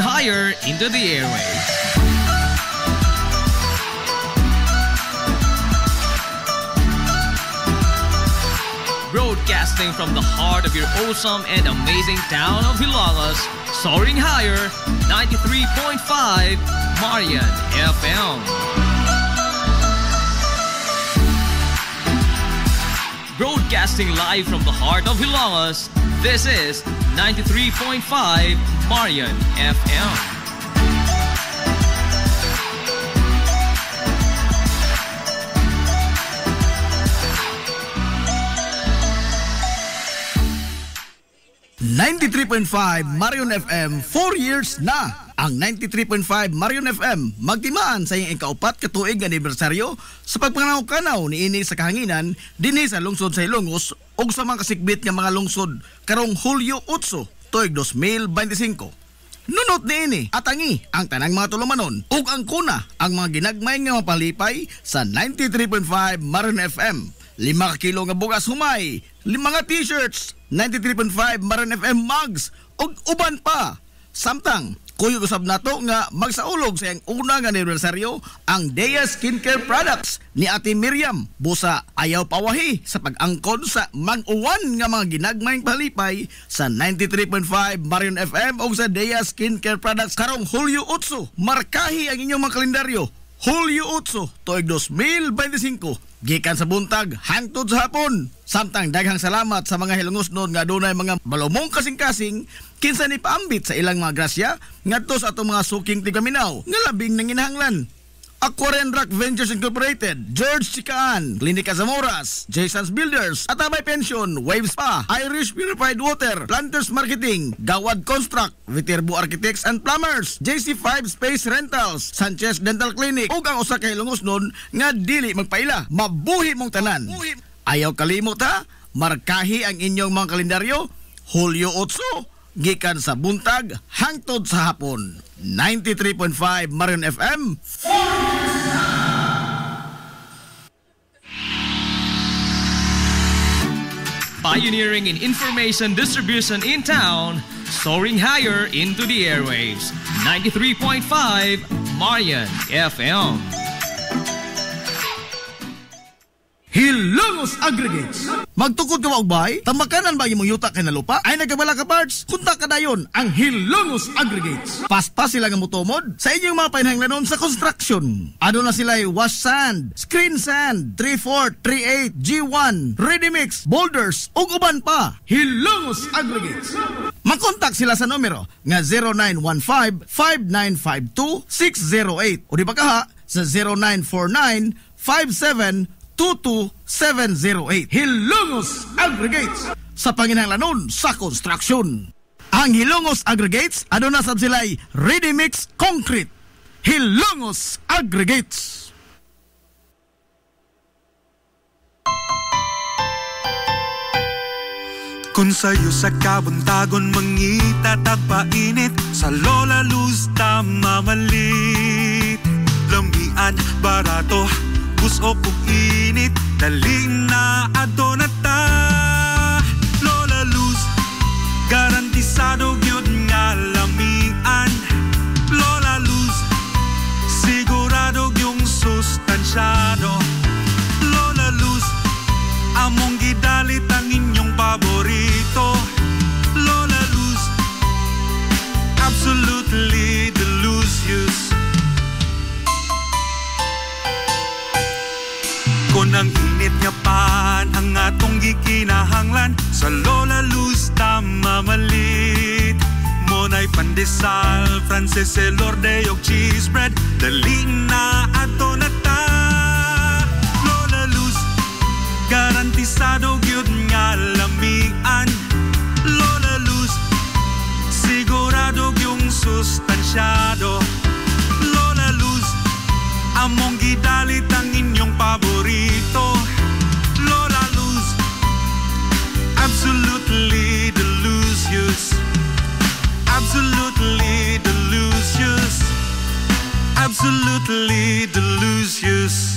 higher into the airwaves. Broadcasting from the heart of your awesome and amazing town of Hilagas, soaring higher, 93.5 Marian FM. Broadcasting live from the heart of Hilagas, this is 93.5 Marian FM. Marion FM, 4 years na. Ang 93.5 Marion FM magtimaan sa iyang ikaupat katuig anibersaryo sa pagpanganaw-kanaw ni ini sa kahanginan dinhi sa lungsod sa Ilongos ug sa mga kasikbit nga mga lungsod karong Hulyo 8 tuig 2025. Nunot ni ini atangi ang tanang mga tulumanon ug ang kuna ang mga ginagmay nga mapalipay sa 93.5 Marion FM. 5 kilo nga bugas humay, 5 nga t-shirts, 93.5 Marion FM mugs ug uban pa. Samtang kuyog usab nato nga magsaulog sa iyang unang anibersaryo ang Dea Skincare Products ni Ate Miriam. Busa ayaw pawahi sa pag-angkon sa mag-uwan nga mga ginagmayng palipay sa 93.5 Marion FM o sa Dea Skincare Products karong Hulyo 8. Markahi ang inyong mga kalendaryo. Hulyo 8 tuig 2025 gikan sa buntag hangtod sa hapon. Samtang daghang salamat sa mga hilungosnon nga dunay mga balumong kasing-kasing kinsa ni paambit sa ilang mga grasya ngadto sa atong mga suking tigaminaw nga labing nanginahanglan. Aquarian Rock Ventures Incorporated, George Chikaan, Klinika Zamoras, Jason's Builders, Atabay Pension, Waves Spa, Irish Purified Water, Planters Marketing, Gawad Construct, Viterbo Architects and Plumbers, JC5 Space Rentals, Sanchez Dental Clinic, ug ang usa ka hilungosnon nga dili magpaila. Mabuhi mong tanan. Ayaw kalimot ha, markahi ang inyong mga kalendaryo. Hulyo 8 gikan sa buntag hangtod sa hapon. 93.5 Marion FM. Pioneering in information distribution in town, soaring higher into the airwaves. 93.5 Marian FM. Hilongos Aggregates. Magtukod ka ba og bahay? Tamakanan ba imong yuta kay na lupa? Ay nagabala ka parts? Kunta ka dayon ang Hilongos Aggregates. Paspas sila nga motomod sa inyong mga panahanglanon sa construction. Ano na sila wash sand, screen sand, 3/4, 3/8, G1, ready mix, boulders ug uban pa. Hilongos Aggregates. Makontak sila sa numero nga 0915-5952-608 o di ba kaha sa 0949-5722-708. Hilongos Aggregates sa panginahanglanon sa construction. Ang Hilongos Aggregates aduna sab sila'y ready mix concrete. Hilongos Aggregates. Kung sa'yo sa kabuntagon mangita tagpainit sa Lola Luz tamamalit. Lamian, barato, busok ug init, daling na adonata. Lola Luz, garantisado gyud nga lamian. Lola Luz, sigurado gyung sustansyado. Lola Luz, among gidalit ang inyong paborito. Lola Luz, absolutely delicious. Kung ang init nga pan ang atong gikinahanglan, sa Lola Luz tamamalit. Monay pandesal, Frances Elorde og cheese bread, dali na ato na ta. Lola Luz, garantisado gyud nga lamian. Lola Luz, sigurado gyung sustansyado. Lola Luz, among gidalit ang inyong paborito. Lola Luz, absolutely delicious. Absolutely delicious. Absolutely delicious.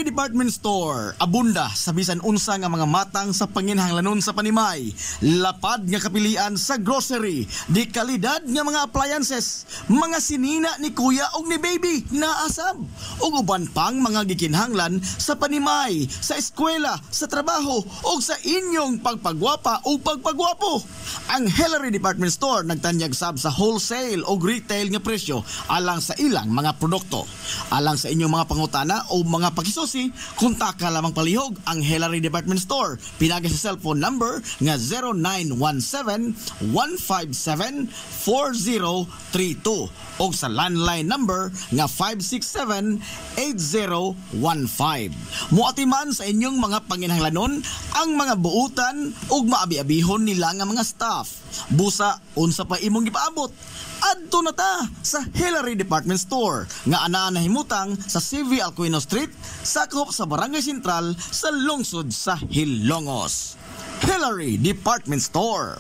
Hillary Department Store, abunda sa bisan unsa nga mga matang sa panginhanglanon sa panimay, lapad nga kapilian sa grocery, di kalidad nga mga appliances, mga sinina ni kuya og ni baby naasab, ug uban pang mga gikinhanglan sa panimay, sa eskwela, sa trabaho ug sa inyong pagpagwapa o pagpagwapo. Ang Hillary Department Store nagtanyag sab sa wholesale o retail nga presyo alang sa ilang mga produkto. Alang sa inyong mga pangutana o mga pakisusi, kontak ka lamang palihog ang Hillary Department Store. Pinagi sa cellphone number nga 0917-157-4032 o sa landline number nga 567-8015. Muatiman sa inyong mga panginhanglanon ang mga buutan ug maabi-abihon nila nga mga staff. Busa, unsa pa imong gipaabot? Adto na ta sa Hillary Department Store nga anaa nahimutang sa CV Alcuino Street, sakop sa Barangay Sentral sa lungsod sa Hilongos. Hillary Department Store.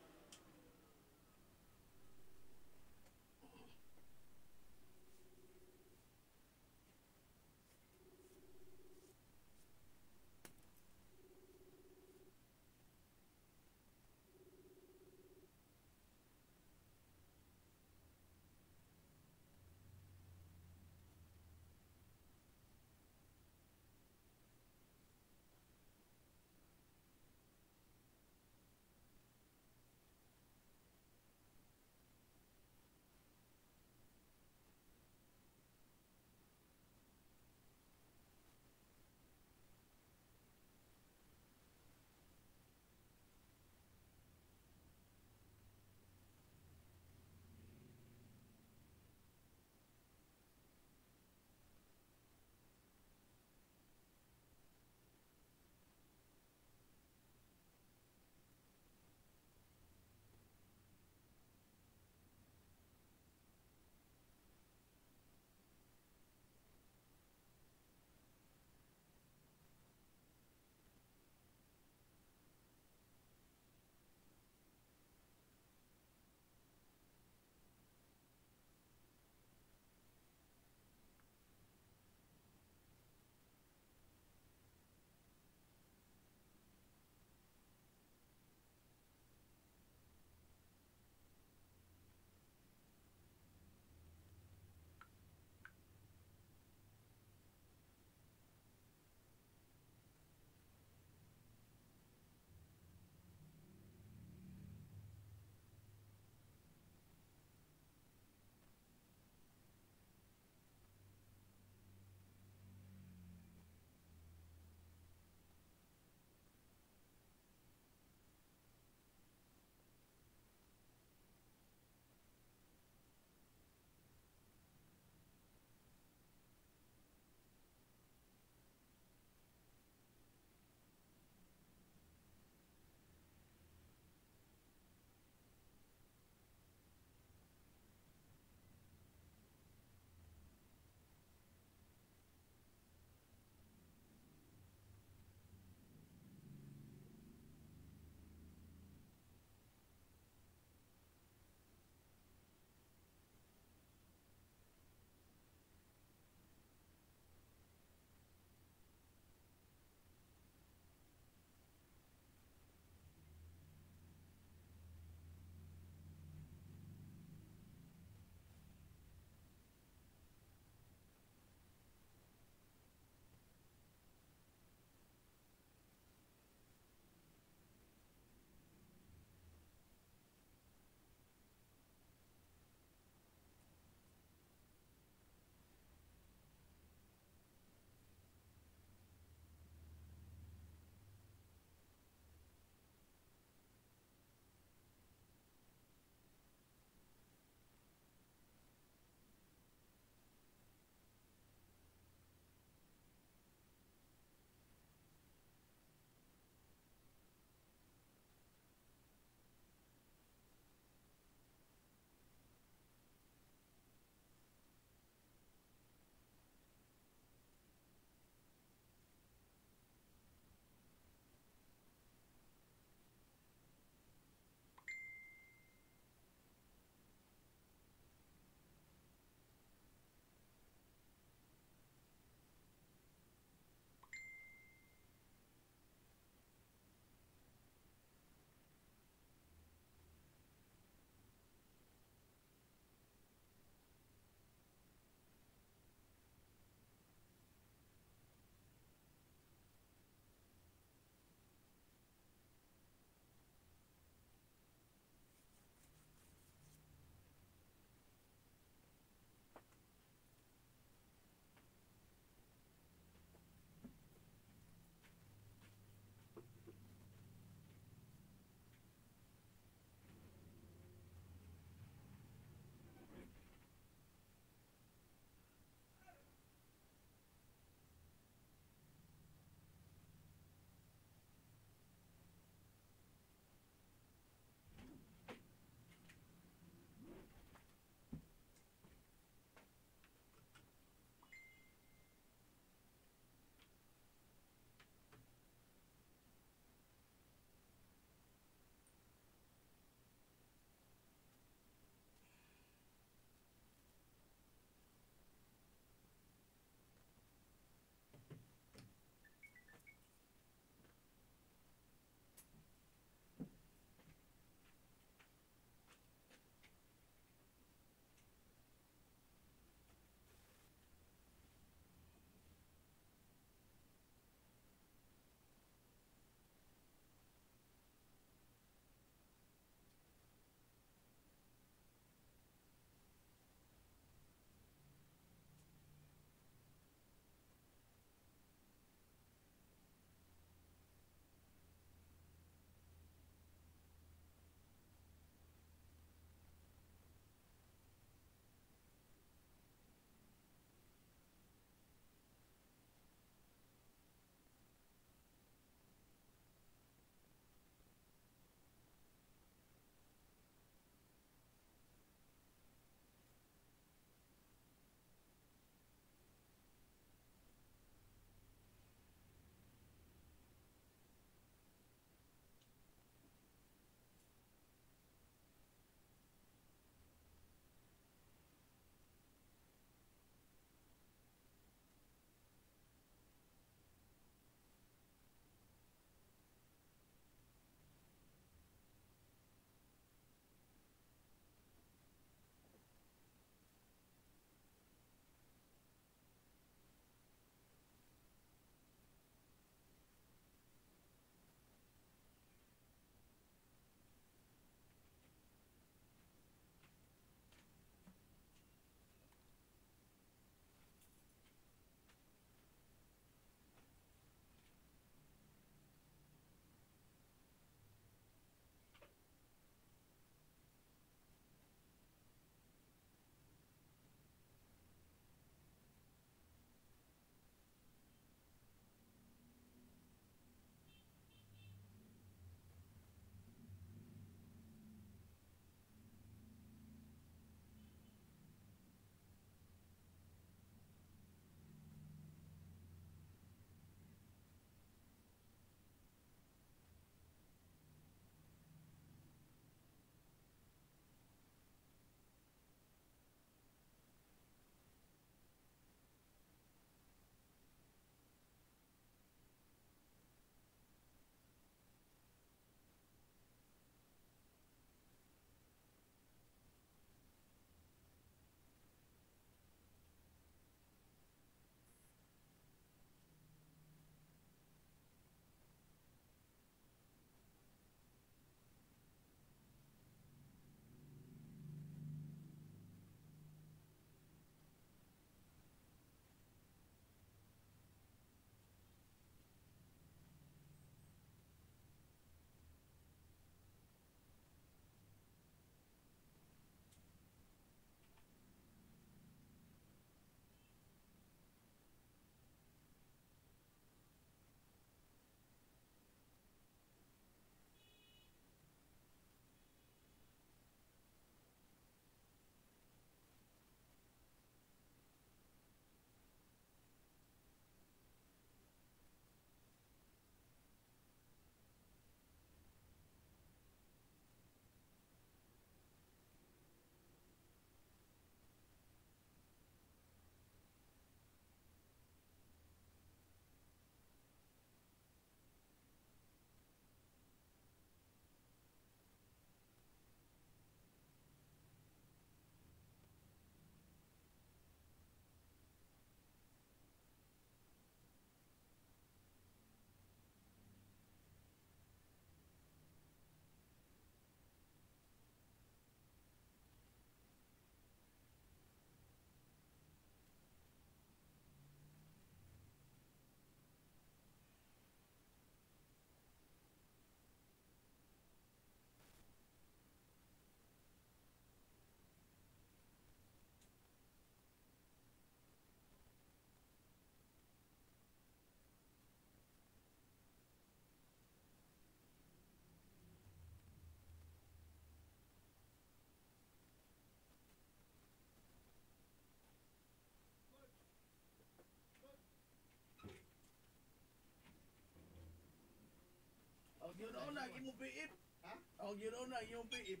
yun na, imong piip. Ha? Oh, yun na, imong piip.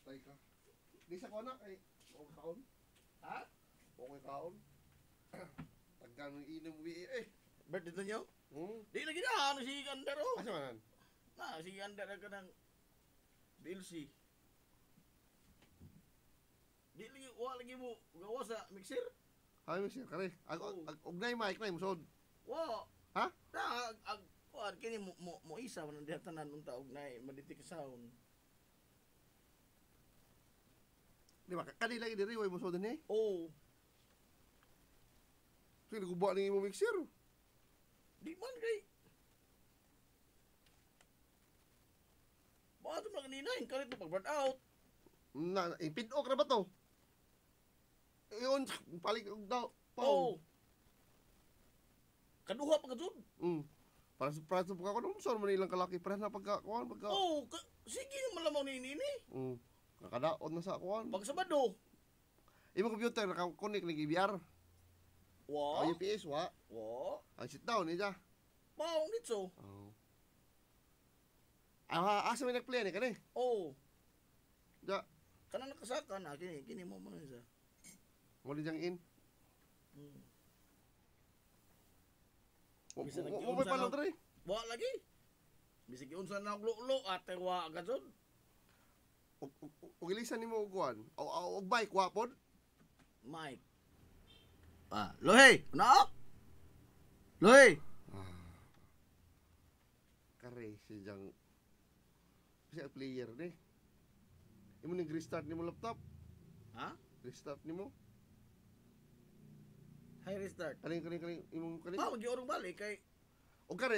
Tay ka. Di sa ko na kay okay kaon. Ha? Okay kaon. Tagkan ng inom wi eh. Birthday to nyo? Di Hmm. lagi na, ano si Gander oh. Asa manan? Na, si Gander ka ng DLC. Di lagi, wala lagi mo gawa sa mixer. Ay mo siya kare. Oo. Ugnay mic na musod. Wa. Ha? Na, kuan kini mo isa man diha tanan unta og nay maditi ka sound. Di ba kanila lagi diri way musod ni. Oh, Sige guba ni mo mixer. di man kay. Bakit mo kanina yung kalit pag burn out? Na ipidok ra ba to? Iyon palig og daw. Oh. Kaduha pa ka jud. Para sa pagka ko saan man ilang kalaki para na pagkakuan pagka. Oh, sige malamaw ni ini. Kakadaot na sa kuan. Pag Sabado. Imong computer naka-connect ni GBR. Wa. UPS wa. Wa. Ang sit down ni ja. Paong nitso. Oh. Asa may nag-play ni kani? Oh. Ja. Kana nakasaka na kini mo man sa. Mo di jang in. Bisa Mo nag-iun may sa palo na- dre. Wa lagi. Bisig unsa na glulo ate wa ka jud. Og ilisan nimo og kuan. Og bike wa pod. Mike. Lohe, na? Lohe. Kare si jang siya player ni. Imo ning restart nimo laptop. Ha? Restart nimo. Hi restart. Kaling imong kaling. Pa magiorong balik kay Og kare.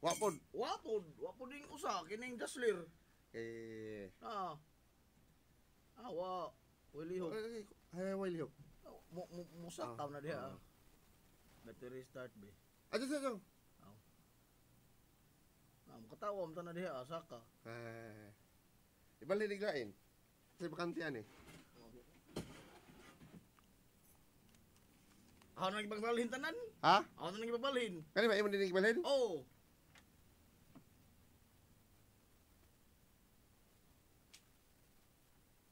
Wa pod. wapod ding usa kining daslir. Eh. Wa. Wali ho. Ay wali ho. Musak taw na diha. Nati restart be. Aja sa. Katawa mo na diha saka. Ibalik lain. Sa bakantian eh. Ako na nagpagbalhin tanan. Ha? Ako na nagpagbalhin. Kani ba imong dinig balhin? Oh.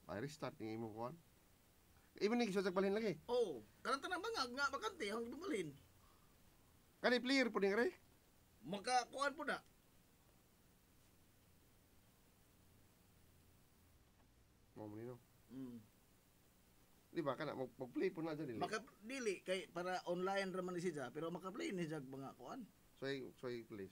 Ay restart ni imong kuan. Imong ning sa balhin lagi. Oh. Kanang tanang bangag nga bakante ako nagpagbalhin. Kani player po ning re. Makakuan po na. Mo nino. Di ba kana mag-play po na dyan dili. Makadili kay para online ra man ni siya pero makaplay ni jag mga kuan. So I play.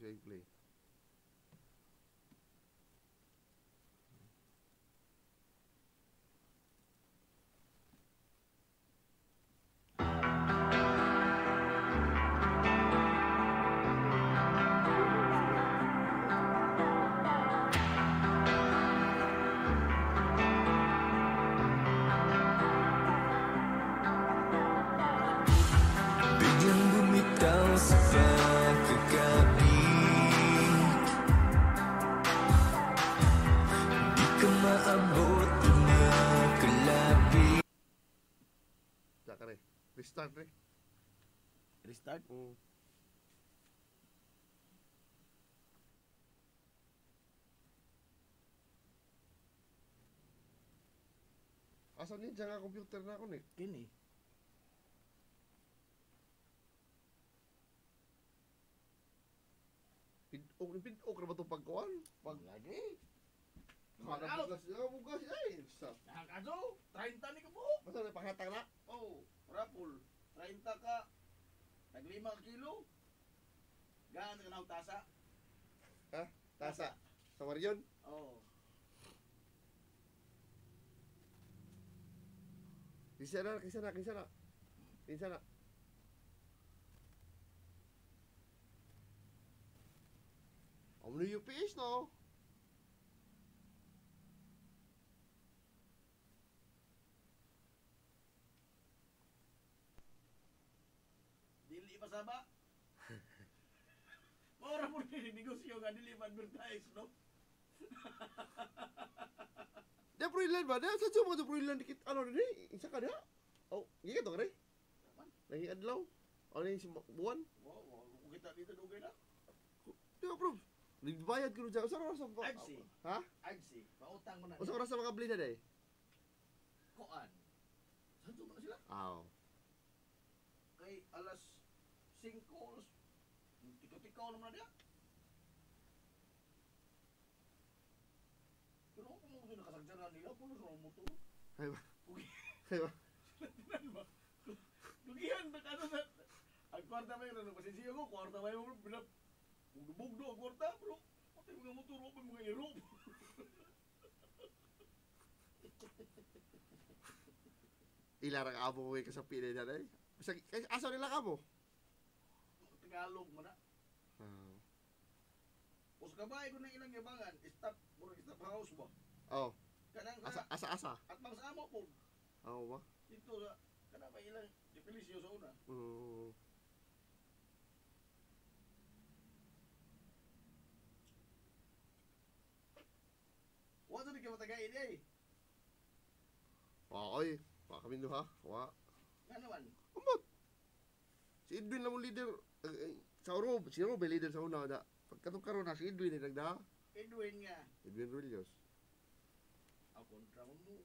Biglang bumitaw sa pagkakabig. Di ka maabot na kalapit. Ja kare. Restart re. Restart. Asa ni dyan nga computer na ako ni? Kini. Pidok ra ba itong pagkuhan? Pag... Lagi. Kada bugas ay. Stop. Nakakaso, 30 ni ka po. Basta na panghatang na? Oh, rapol. 30 ka. Tag 5 kilo. Gaan ka na tasa. Ha? Tasa. Sa Marion? Oh. Kisa na. Ang mga UPS no? Dili pasaba. Ora po ni negosyo nga dili advertise no. Dia Proilan ba? Dia sa mo to Proilan dikit ano ni? Isa ka dia? Oh, giga to kare. Lagi adlaw. Ano yung buwan? Wow, kung kita dito dugay na. Di approve. Nagbayad ko dyan. Usa oras sa... Agsi. Ha? Agsi, pautang mo na. Usa oras sa mga bli na day? Kuan. Saan mo na sila? Aw. Kay alas 5 oras. Tikaw-tikaw naman na diya. Pero kung mo din nakasagsaran nila, puno sa mga motor. Ay ba? Ay ba? Lugihan na ano na. Ang kwarta ba yung pasisiyo ko, kwarta ba yung bugdo ang kwarta, bro. Pati mga motor, o mga iro. Ilarang amo mo yung kasapi na yan eh. Asa nila ka mo? Tagalog mo na. Ah. O sa kabay ko na ilang yabangan, stop house ba? Oh. Kanang Asa. at mang sa amo po. Oo ba? Dito sa, kanang ba ilang depilisyo sa una. Wala na ka matagain eh. Oy. Wa kami do ha. Wa. Nga naman. Umot. Si Edwin lang mo leader. Sa Rob. Si Rob leader sa una. Pagkatong karon na si Edwin ay nagda. Edwin nga. Edwin Rulios. Ang kontra mo mo.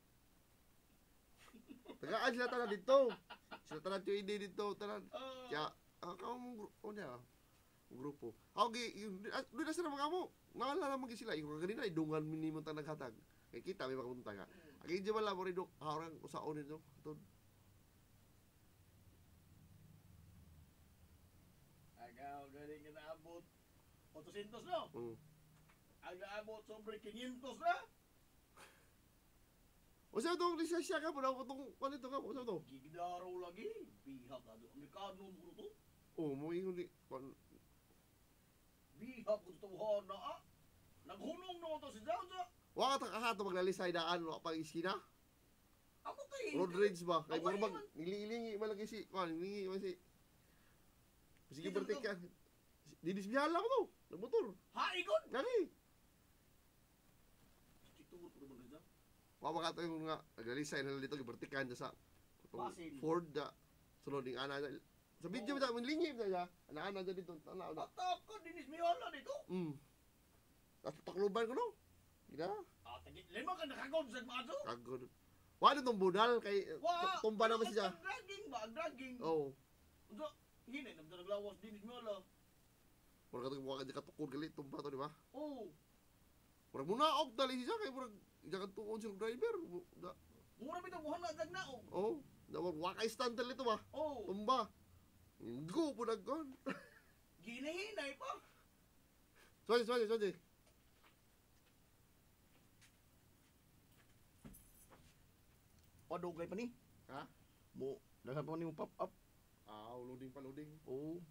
Tagaan sila tanan dito. Sila tanan yung ID dito. Tanan. Oh. Kaya, ako mong grupo. Okay, doon na sila mga mo. Naalala mo sila. Yung kanina, idungan minimum ta naghatag. Kaya kita, may makapunta nga. Aki di ba lang mo rin harang usaon nito. Agaw, galing nga naabot. 800 no? Ang naabot sobre 500 na? O saan itong lisensya ka? Puna ko itong, ano ito ka? O saan ito? Gigdaraw lagi. Bihag ka doon. Amerikano mo ito. Oo, mo yung hindi. Bihag ko ito na ah. Naghunong naman ito si Jauja. Waka ta kahato maglalisay daan o pang iskina? Ako tayo. Road rage ba? Kay Away Murbag, man. nililingi malagi si, nilingi man si. Sige Dito bertik to. ka. Didisbihan lang ko to. Nagmotor. Haikon! Nani? Situgot ko naman na Waka ka to yung nga, naglalisay na dito, gibertikan sa Basin. Ford da. Sunod yung ana. Sa video mo nilingi mo siya. Ana dito, tanaw na. Atak ko, dinis miyola dito. Tapos pakluban ko no. Gina. Tagit, lima ka nakagod sa maso. Kagod. Wala itong budal kay tumba naman siya. Ang dragging ba? Ang dragging. Oo. Unsa? Hinay, naglawas dinis miyola. Murag katong mga kanya katukod galit tumba to, di ba? Oo. Murag muna og dali siya kay murag ijakan tuon siya driver. Da. Mura bitang buhan na dagnaog. Oh, da wakay stand ito ba? Oo. Tumba. Go po nagkon. Ginahinay pa. Sorry. Padugay pa ni. Ha? Mo, daghan pa ni mo pop up. Loading pa loading. Oo.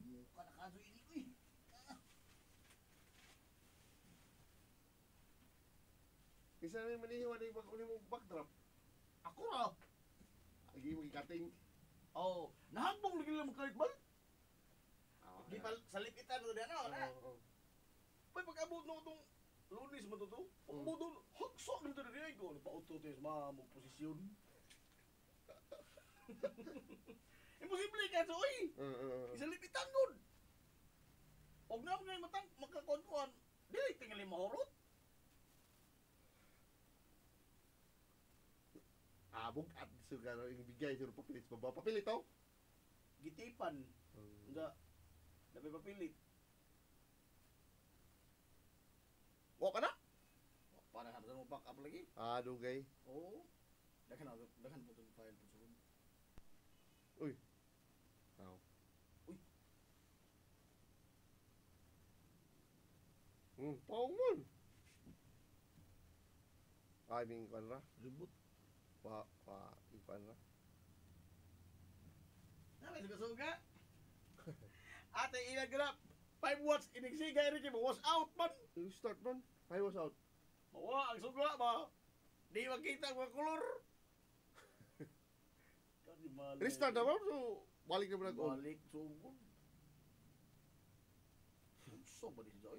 Muka na kaso ini ko eh. Isa na manihiwa na yung backdrop. Ako ra. Agi mo ikating. Oo. Nahagbong lagi lang magkalit bal. Di Di pa salipitan mo na na. Oo. Pag pag-abot no itong lunis mo to. Pag-abot doon, hagsok nito na rin ko. Napauto tayo sa mga mong posisyon. Imposible ka so oy. Isalipitan nun. Huwag na mga matang magkakontuan. Dili tingali mahorot. Abog at sugar yung bigay sir papilit ba papilit to? Gitipan. Nga. Dapat papilit. Wa ka na? Para sa mo back up lagi. Dugay. Oo. Daghan po itong file po sa room. Uy. Aw. Uy. Paong man. Ay, ming kwan ra. Reboot. Ikwan ra. Nalay sa kasuga. Ate inagrap. 5 watts inigsiga rin mo was out man. You start man. I was out. Mawa ang suga ba? Di makita ang mga kolor. Restart na ba? So, balik na ba nag-on? Balik sugod. So ba di siya?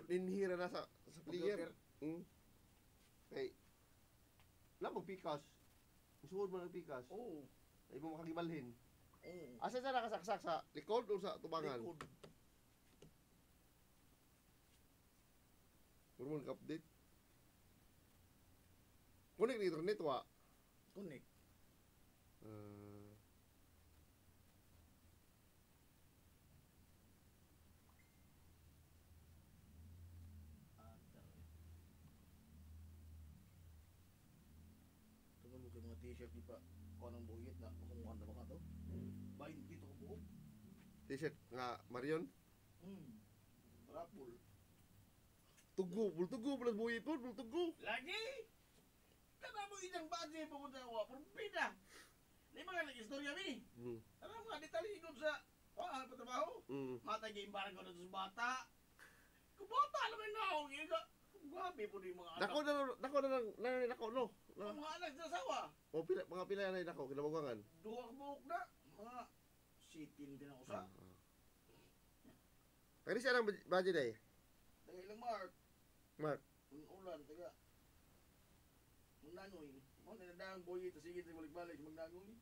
Dinhira na sa player. Computer. Okay. Wala mo pikas. Suod mo ng pikas. Oo. Ay mo makagibalhin. Oo. Asa sa nakasaksak sa likod o sa tubangan? Likod. Puro mo nag-update. Kunik ni internet wa. Connect. Tungkol mo kay mga t-shirt di pa kung anong buyit na kung ano ba ka to. Bayin dito ko buhok. T-shirt nga Marion. Rapul. Tugo, bultugo, bulas buhi po, bultugo. Lagi! Kana mo inyang badge pumunta ako. Porbida! Di ba nga nag-istorya mi? Ano mga detalye ko sa ano pa trabaho? Matay game barang ko na sa bata. Kung bata naman na ako, grabe po din mga anak. Nako no. Ang mga anak sa asawa. O pila mga pila na nako kinabugangan. Duha ka buhok na. Mga sitin din ako sa. Kani siya nang budget ay. Taga ilang Mark. Mark. Ulan, taga. Magnangoy. Mga nanadang boy, tapos sige tayo balik-balik magnangoy.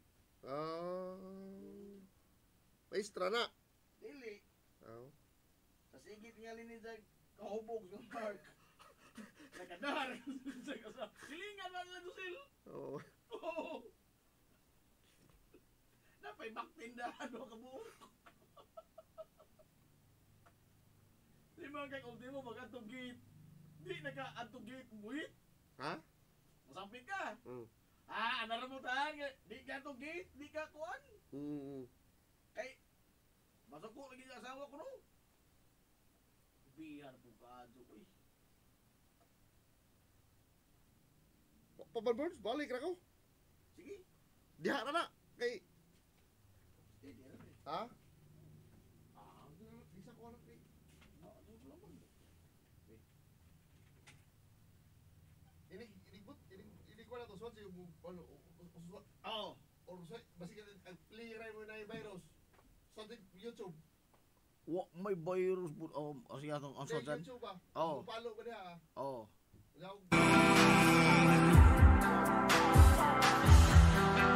Maestra na. Dili. Oh. Tapos sige tingali ni Zag kahubog sa Mark. Nakadar. Silingan man lang dusil. Oh. Oo. Napay baktindahan mo ka buhok. Di ba kay ulti mo mag-antong gate? Di naka-antong gate buhit? Ha? Masampit ka? Mm. Anaramutan ka? Di ka antong gate? Di ka kuan? Kay, masok ko lagi sa asawa ko no? Bihar po ka, Jokoy. Pabalbons, balik na ko. Sige. Diha na na. Kay, Steady na rin. ha? Bisa ko anak eh. Ano ko naman? Ini ko na to swat yung ano Oo. or basi ang play mo na yung virus. Sa YouTube. Wa may virus po. Siya itong ang Sa dyan. YouTube ba? Oo. Follow ba niya? Oo.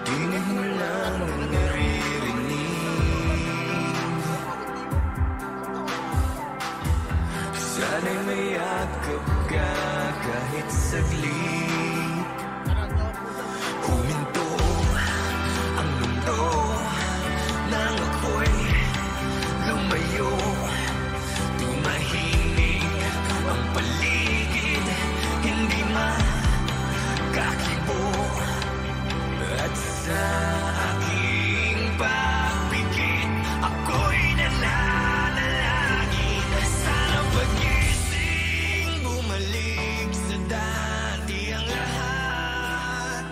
Tinig mo lang ang naririnig. Sana'y mayakap ka kahit saglit. Huminto ang mundo nang ako'y lumayo. Tumahimik ang paligid, hindi makakibo. At sa aking pagpikit, ako'y nananalangin. Sana pagising, bumalik sa dati ang lahat.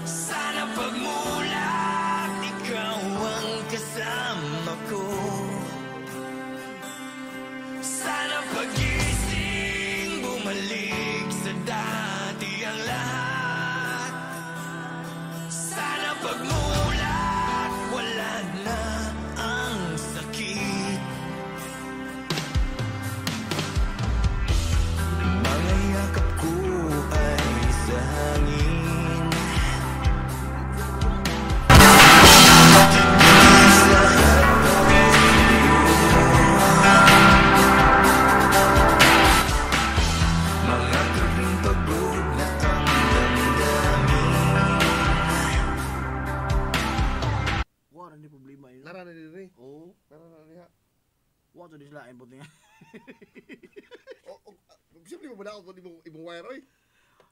Sana pagmulat, ikaw ang kasama ko. Sana pagising, bumalik sa dati ang lahat. Sana pagmulat, wala na ang sakit. Mga yakap ko ay sa hangin. Mga tuwing pagod na ang damdamin. Wa na ni problema yun. Narana din rin. Oo. Narana niya. Wa to dislain po niya. Siyempre mo ba na ako ibang wire oy?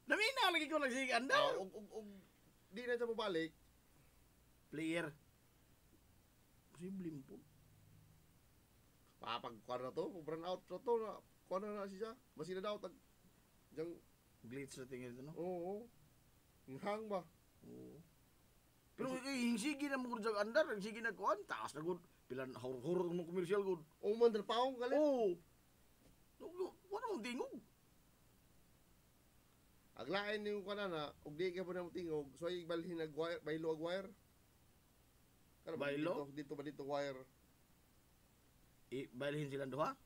Namina lagi ko nagsigan daw. Di na siya mabalik. Player. Posible po. Papagkuhan na to, burn out na to, kuhan na siya. Masina daw, diyang, Glitch na tingin ito no. oo. Yung hang ba? Oo. Pero hingsigi na mo sa andar, hingsigi na kuan, taas na gud. Pilan horror mo komersyal gud. O man, paong galit. Oo. Wala mong tingog. Aglain yung kuhan na, ug di ka po na tingog, so ay balhin nag wire, baylo ag wire. Kano ba Baylo? dito ba dito wire? Ibalhin silang duha.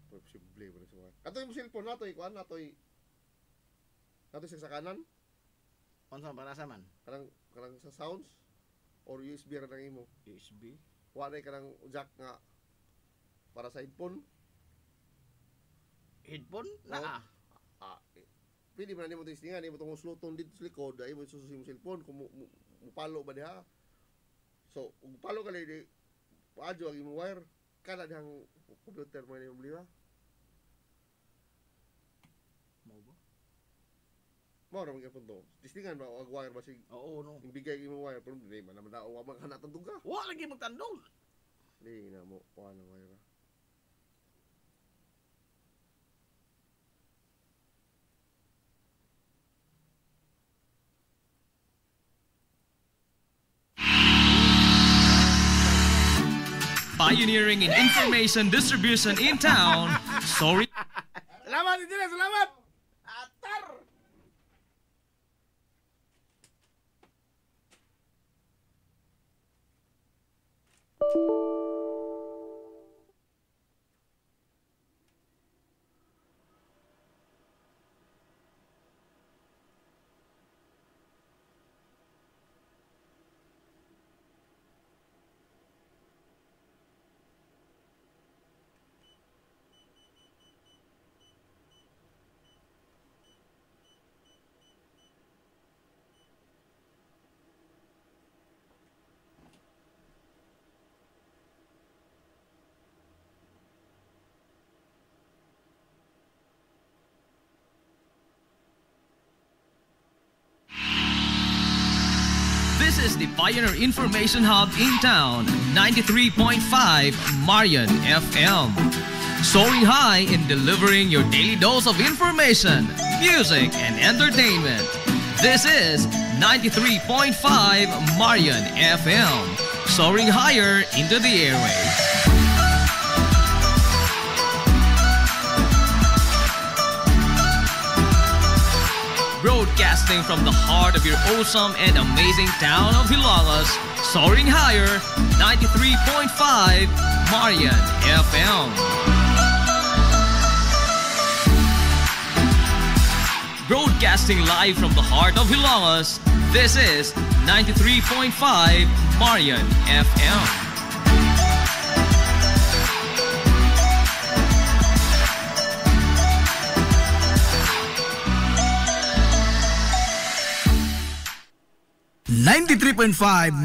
Posible ba na sa wire? Ato yung cellphone nato, kuhan nato Kato sa kanan, Unsa para sa man? kanang sa sounds or USB ra nang imo. USB. Wa na kanang jack nga para sa headphone. Headphone? Oo. Naa. Pwede man nimo testingan, imo tong sloton dito sa likod, ay mo sususi mo cellphone kung mupalo ba diha. So, kung palo ka di paadyo ang imong wire, kana dihang computer mo nimo bliwa. Mao ba? Mao ra man gyapon to. Testingan ba ang wire ba sig Oo no. imbigay imong wire pero di man naman daw wa man kana tandog ka. Wa lagi magtandol. Di na mo kuha ng wire. Pioneering in information distribution in town. Sorry. Salamat Engineer, salamat. Atar. This is the Pioneer Information Hub in town, 93.5 Marian FM. Soaring high in delivering your daily dose of information, music, and entertainment. This is 93.5 Marian FM. Soaring higher into the airwaves. Broadcasting from the heart of your awesome and amazing town of Hilagas, soaring higher, 93.5 Marian FM. Broadcasting live from the heart of Hilagas, this is 93.5 Marian FM.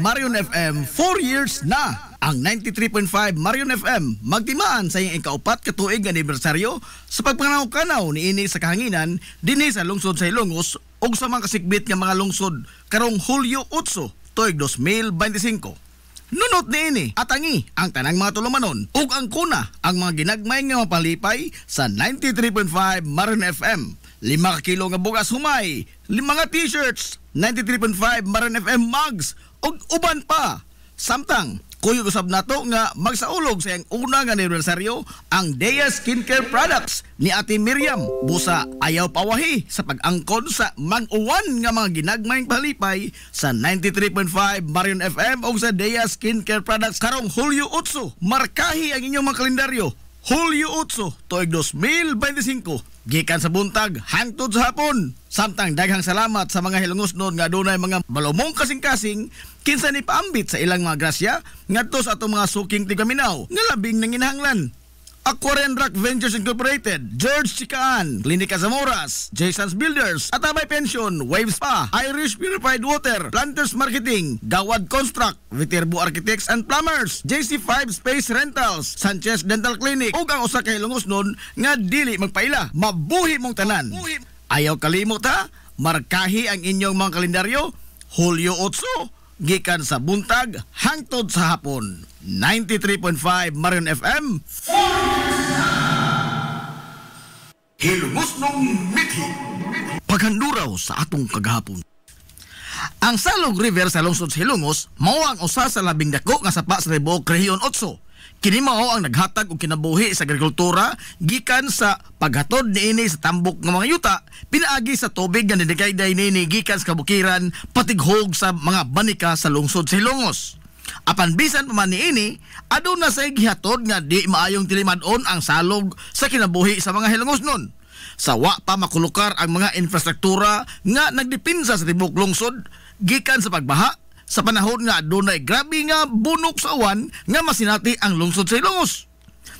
Marion FM 4 years na. Ang 93.5 Marion FM magtimaan sa iyang ikaupat katuig nga anibersaryo sa pagpanganaw-kanaw niini sa kahanginan dinhi sa lungsod sa Ilongos ug sa mga kasikbit nga mga lungsod karong Hulyo 8 tuig 2025. Nunot niini atangi ang tanang mga tulumanon ug ang kuna ang mga ginagmay nga mapalipay sa 93.5 Marion FM. 5 kilo nga bugas humay, 5 nga t-shirts, 93.5 Marion FM mugs, ug uban pa. Samtang, kuyog usab nato nga magsaulog sa iyang una nga anibersaryo ang Dea Skincare Products ni Ate Miriam. Busa ayaw pawahi sa pag-angkon sa mag-uwan nga mga ginagmayng palipay sa 93.5 Marion FM o sa Dea Skincare Products karong Hulyo 8. Markahi ang inyong mga kalendaryo. Hulyo 8, tuig 2025. Gikan sa buntag hangtod sa hapon. Samtang daghang salamat sa mga hilungosnon nga dunay mga malumong kasing-kasing kinsa ni paambit sa ilang mga grasya ngadto sa atong mga suking tigaminaw nga labing nanginahanglan. Aquarian Rock Ventures Incorporated, George Chikaan, Klinika Zamoras, Jason's Builders, Atabay Pension, Waves Spa, Irish Purified Water, Planters Marketing, Gawad Construct, Viterbo Architects and Plumbers, JC5 Space Rentals, Sanchez Dental Clinic, ug ang usa ka hilungosnon nga dili magpaila, mabuhi mong tanan. Ayaw kalimot ha, markahi ang inyong mga kalendaryo, Hulyo 8, gikan sa buntag hangtod sa hapon. 93.5 Marion FM. Hilungosnong Mithi. Paghanduraw sa atong kagahapon. Ang Salog River sa lungsod sa Hilongos mao ang usa sa labing dako nga sapa sa tibuok Rehiyon 8. Kini mao ang naghatag og kinabuhi sa agrikultura gikan sa paghatod niini sa tambok nga mga yuta pinaagi sa tubig nga nidikayday niini gikan sa kabukiran patighog sa mga banika sa lungsod sa Hilongos. Apan bisan pa man niini aduna say gihatod nga di maayong tilimadon ang salog sa kinabuhi sa mga Hilongosnon. sa wa pa makulukar ang mga infrastruktura nga nagdipinsa sa tibok lungsod gikan sa pagbaha sa panahon nga adunay grabe nga bunok sa uwan nga masinati ang lungsod sa Ilongos.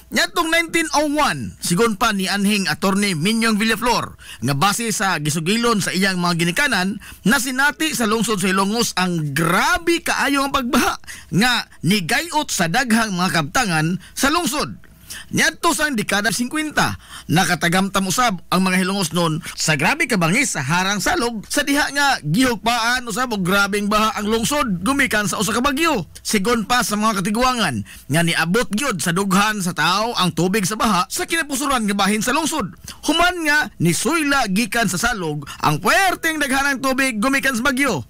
Nyatong 1901, sigon pa ni anhing attorney Minyong Villaflor nga base sa gisugilon sa iyang mga ginikanan na sinati sa lungsod sa Ilongos ang grabe kaayo ang pagbaha nga nigayot sa daghang mga kabtangan sa lungsod. Nyadto sang dekada 50, nakatagamtam usab ang mga Hilongos noon sa grabe kabangis sa harang salog sa diha nga gihugpaan usab og grabeng baha ang lungsod gumikan sa usa ka bagyo. Sigon pa sa mga katiguangan nga niabot gyud sa dughan sa tao ang tubig sa baha sa kinapusuran nga bahin sa lungsod. Human nga nisuyla gikan sa salog ang puwerteng daghanang tubig gumikan sa bagyo.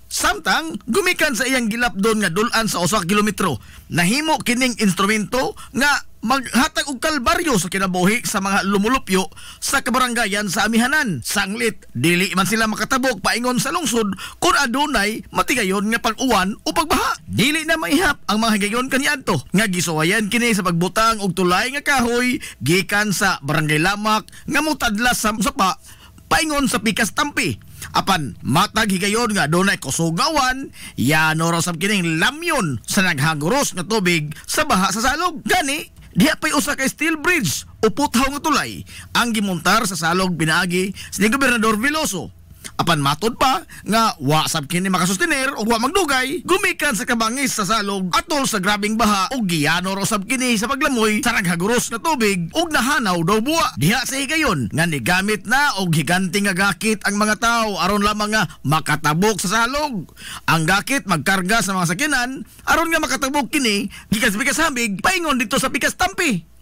Samtang gumikan sa iyang gilapdon nga dulan sa usa ka kilometro, nahimo kining instrumento nga maghatag og kalbaryo sa kinabuhi sa mga lumulupyo sa kabarangayan sa amihanan. Sanglit, dili man sila makatabok paingon sa lungsod kung adunay matigayon nga pag-uwan o pagbaha. Dili na maihap ang mga higayon kaniadto nga gisuwayan kini sa pagbutang og tulay nga kahoy gikan sa barangay Lamak nga mutadlas sa sapa paingon sa Pikas Tampi. Apan matag higayon nga dunay kusog nga uwan, yano raw sab kining lamyon sa naghaguros nga tubig sa baha sa salog. Gani diha pa'y usa ka steel bridge o puthaw nga tulay ang gimontar sa salog pinaagi si Gobernador Veloso. Apan matod pa nga wa sab kini makasustener o wa magdugay gumikan sa kabangis sa salog atol sa grabing baha o giyano raw sab kini sa paglamoy sa naghaguros nga tubig ug nahanaw daw buwa. Diha sa higayon nga nigamit na og higanting nga gakit ang mga tawo aron lamang nga makatabok sa salog. Ang gakit magkarga sa mga sakyanan aron nga makatabok kini gikan sa Pikas Hambig paingon dito sa Pikas Tampi.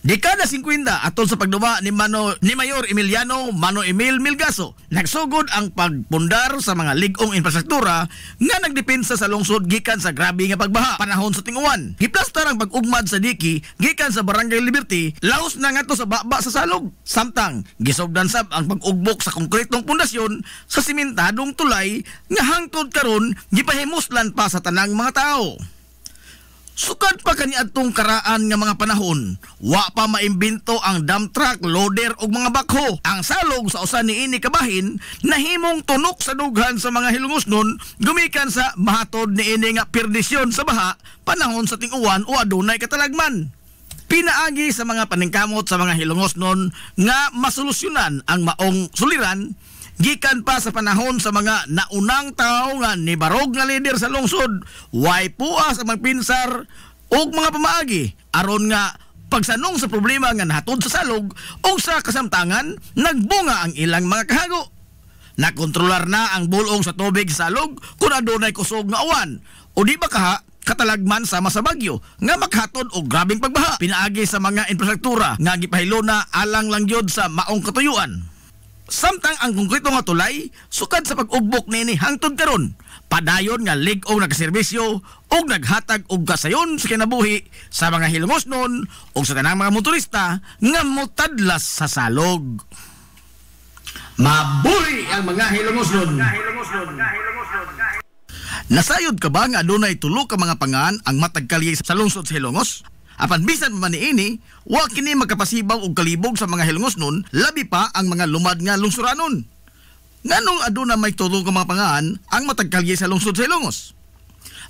Dekada 50 atol sa pagduma ni Mayor Emiliano Mano Emil Milgaso, nagsugod ang pagpundar sa mga ligong infrastruktura nga nagdepensa sa lungsod gikan sa grabe nga pagbaha panahon sa ting-uwan. Giplastar ang pag-ugmad sa diki gikan sa Barangay Liberty laos na ngadto sa baba sa salog. Samtang gisugdan sab ang pag-ugbok sa konkretong pundasyon sa simentadong tulay nga hangtod karon gipahimuslan pa sa tanang mga tao. Sukad pa kaniadtong karaan nga mga panahon, wa pa maimbento ang dump truck, loader ug mga bakho. Ang salog sa usa niini kabahin nahimong tunok sa dughan sa mga Hilongos nun gumikan sa mahatod niini nga perdisyon sa baha panahon sa ting-uwan o adunay katalagman. Pinaagi sa mga paningkamot sa mga Hilongos nun nga masolusyonan ang maong suliran gikan pa sa panahon sa mga naunang tao nga nibarog nga leader sa lungsod, way puas ang magpinsar og mga pamaagi aron nga pagsanong sa problema nga nahatod sa salog o sa kasamtangan nagbunga ang ilang mga kahago. Nakontrolar na ang bulong sa tubig sa salog kung adunay kusog nga uwan o di ba katalagman sama sa bagyo nga maghatod og grabeng pagbaha. Pinaagi sa mga infrastruktura nga gipahilo na alang lang gyud sa maong katuyuan. Samtang ang konkreto nga tulay sukad sa pag-ugbok nini hangtod karon padayon nga lig-ong nagserbisyo og naghatag og kasayon sa kinabuhi sa mga Hilongos nun og sa tanang mga motorista nga motadlas sa salog. Mabuhi ang mga Hilongos nun. Nasayod ka ba nga adunay tulo ka mga pangan ang matag kalye sa lungsod sa Hilongos? Apan bisan man niini, wa kini magkapasibaw og kalibog sa mga Hilongos nun, labi pa ang mga lumad nga lungsuranon. Nganong aduna may tulo ka mga pangan ang matag kalye sa lungsod sa Hilongos?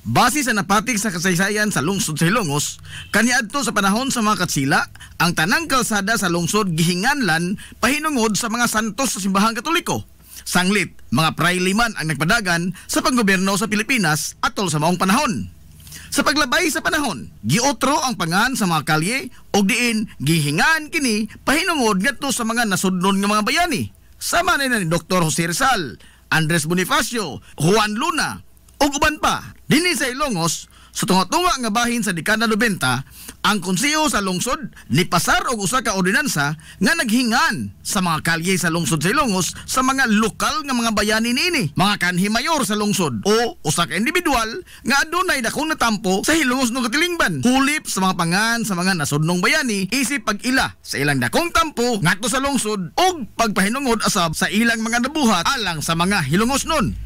Base sa napatig sa kasaysayan sa lungsod sa Hilongos, kaniadto sa panahon sa mga Katsila, ang tanang kalsada sa lungsod gihinganlan pahinungod sa mga santos sa simbahang Katoliko. Sanglit, mga prayle man ang nagpadagan sa panggobyerno sa Pilipinas atol sa maong panahon. Sa paglabay sa panahon, giotro ang pangan sa mga kalye o diin gihingan kini pahinungod ngadto sa mga nasudnon nga mga bayani. Sama na ni Dr. Jose Rizal, Andres Bonifacio, Juan Luna ug uban pa. Dinhi sa Ilongos, sa tunga-tunga nga bahin sa dekada 90, ang konseho sa lungsod nipasar og usa ka ordinansa nga naghingan sa mga kalye sa lungsod sa Ilongos sa mga lokal nga mga bayani niini, mga kanhi mayor sa lungsod o usa ka individual nga adunay dakong natampo sa Hilongos no katilingban. Hulip sa mga pangan sa mga nasudnong bayani isip pag-ila sa ilang dakong tampo ngadto sa lungsod og pagpahinungod asab sa ilang mga nabuhat alang sa mga Hilongos nun.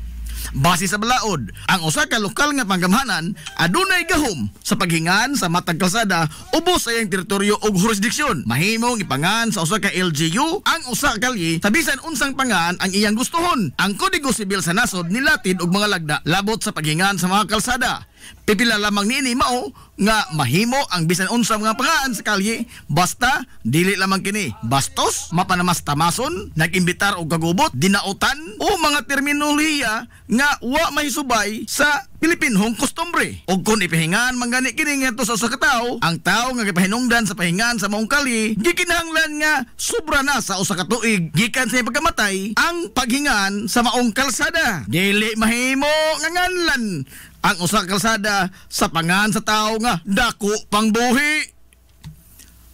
Base sa balaod, ang usa ka lokal nga panggamhanan adunay gahom sa paghingan sa matag kalsada ubos sa iyang teritoryo ug jurisdiksyon. Mahimong ipangan sa usa ka LGU ang usa ka kalye sa bisan unsang pangan ang iyang gustuhon. Ang Kodigo Sibil sa nasod nilatid og mga lagda labot sa paghingan sa mga kalsada. Pipila lamang niini mao nga mahimo ang bisan unsa mga pangaan sa kalye basta dili lamang kini bastos, mapanamas-tamason, nag-imbitar og kagubot, dinautan o mga terminolohiya nga wa mahisubay sa Pilipinhong kustombre. Og kung ipahingan manggani kini ngadto sa usa ka tawo, ang tawo nga gipahinungdan sa pahingan sa maong kalye gikinahanglan nga sobra na sa usa ka tuig gikan sa pagkamatay ang paghingan sa maong kalsada. Dili mahimo nga nganlan ang usa ka kalsada sa pangan sa tawo nga dako pang buhi.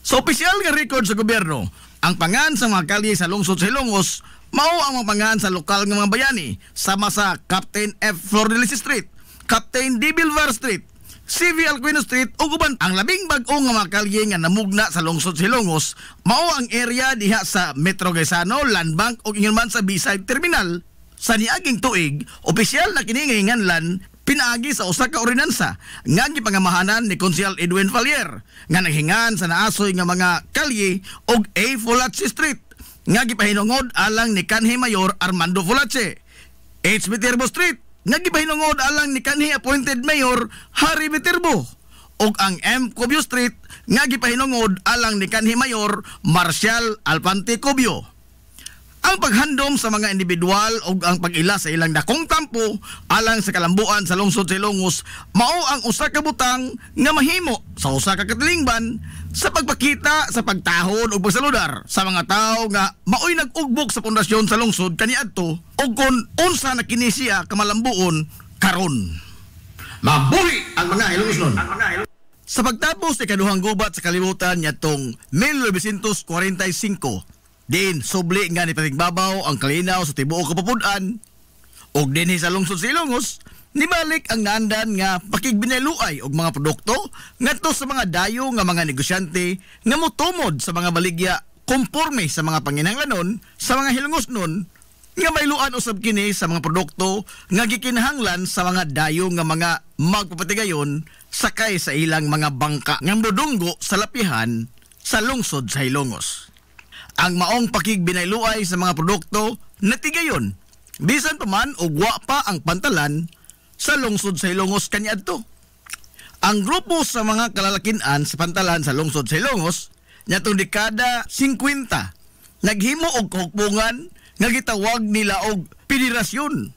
Sa opisyal nga record sa gobyerno, ang pangan sa mga kalye sa lungsod sa Ilongos mao ang mga pangan sa lokal nga mga bayani sama sa Captain F. Flordelis Street, Captain D. Bilvar Street, CV Alcuino Street ug uban. Ang labing bag-o nga mga kalye nga namugna sa lungsod sa Ilongos mao ang area diha sa Metro Gaisano, Land Bank ug ingon man sa B-side terminal. Sa niaging tuig, opisyal na kini nga hinganlan pinaagi sa usa ka ordinansa nga gipangamahanan ni Konsyal Edwin Falier nga naghingan sa naasoy nga mga kalye og A. Fulache Street nga gipahinungod alang ni kanhi Mayor Armando Fulache, H. Viterbo Street nga gipahinungod alang ni kanhi appointed Mayor Harry Viterbo ug ang M. Cubio Street nga gipahinungod alang ni kanhi Mayor Marcial Alpante Cubio. Ang paghandom sa mga individual o ang pag-ila sa ilang dakong tampo alang sa kalambuan sa lungsod sa Ilongos mao ang usa ka butang nga mahimo sa usa ka katilingban sa pagpakita sa pagtahon o pagsaludar sa mga tao nga maoy nag-ugbok sa pundasyon sa lungsod kaniadto o kung unsa na kini siya kamalambuon karon. Mabuhi ang mga Ilongosnon. Sa pagtapos ni kaduhang gubat sa kalibutan niadtong 1945, din subli nga ni patigbabaw ang kalinaw sa tibuok kapupudan og dinhi sa lungsod sa Ilongos nibalik ang naandan nga pakigbinaluay og mga produkto ngadto sa mga dayo nga mga negosyante nga motumod sa mga baligya konporme sa mga panginahanglanon sa mga Hilongosnon nga mayluan usab kini sa mga produkto nga gikinahanglan sa mga dayo nga mga magpapatigayon sakay sa ilang mga bangka nga modunggo sa lapihan sa lungsod sa Ilongos. Ang maong pakigbinayluay sa mga produkto natigayon bisan pa man og wa pa ang pantalan sa lungsod sa Ilongos kaniadto. Ang grupo sa mga kalalakinan sa pantalan sa lungsod sa Ilongos niadtong dekada 50 naghimo og kahukpungan nga gitawag nila og federasyon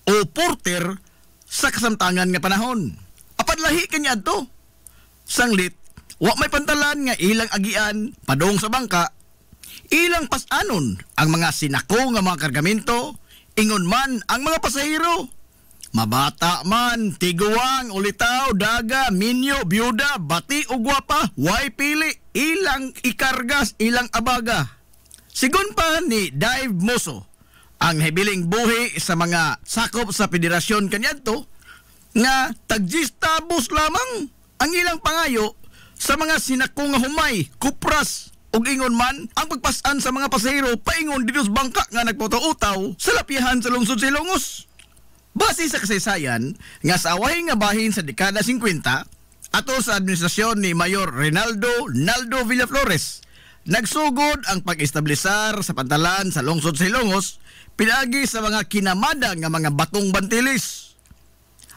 o porter sa kasamtangan nga panahon. Apan lahi kaniadto. Sanglit wa may pantalan nga ilang agian padong sa bangka. Ilang pasanon ang mga sinako nga mga kargamento, ingon man ang mga pasahero. Mabata man, tiguang, ulitaw, daga, minyo, byuda, bati o gwapa, way pili, ilang ikargas, ilang abaga. Sigon pa ni Dave Moso, ang hibiling buhi sa mga sakop sa federasyon kaniadto, nga tagjistabos lamang ang ilang pangayo sa mga sinako nga humay, kupras, ug ingon man ang pagpasan sa mga pasahero paingon dito sa bangka nga nagputaw-utaw sa lapihan sa lungsod sa Ilongos. Base sa kasaysayan nga sa away nga bahin sa dekada 50 ato sa administrasyon ni Mayor Reynaldo Naldo Villaflores, nagsugod ang pag-establisar sa pantalan sa lungsod sa Ilongos pinagi sa mga kinamada nga mga batong bantilis.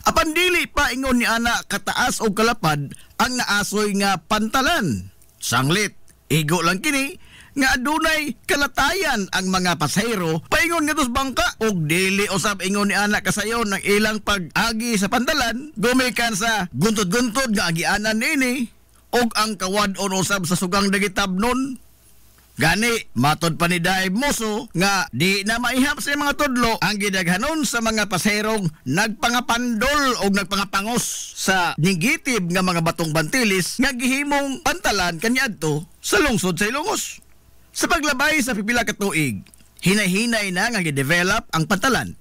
Apan dili pa ingon ni ana kataas o kalapad ang naasoy nga pantalan. Sanglit igo lang kini nga adunay kalatayan ang mga pasahero paingon nga dos bangka og dili usab ingon ni anak kasayon ng ilang pag-agi sa pantalan gumikan sa guntod-guntod nga agianan nini og ang kawad-on usab sa sugang dagitabnon. Gani matod pa ni Dave Moso nga di na maihap sa mga tudlo ang gidaghanon sa mga pasaherong nagpangapandol o nagpangapangos sa negative nga mga batong bantilis nga gihimong pantalan kaniadto sa lungsod sa Ilongos. Sa paglabay sa pipila ka tuig, hinay-hinay na nga gi-develop ang pantalan.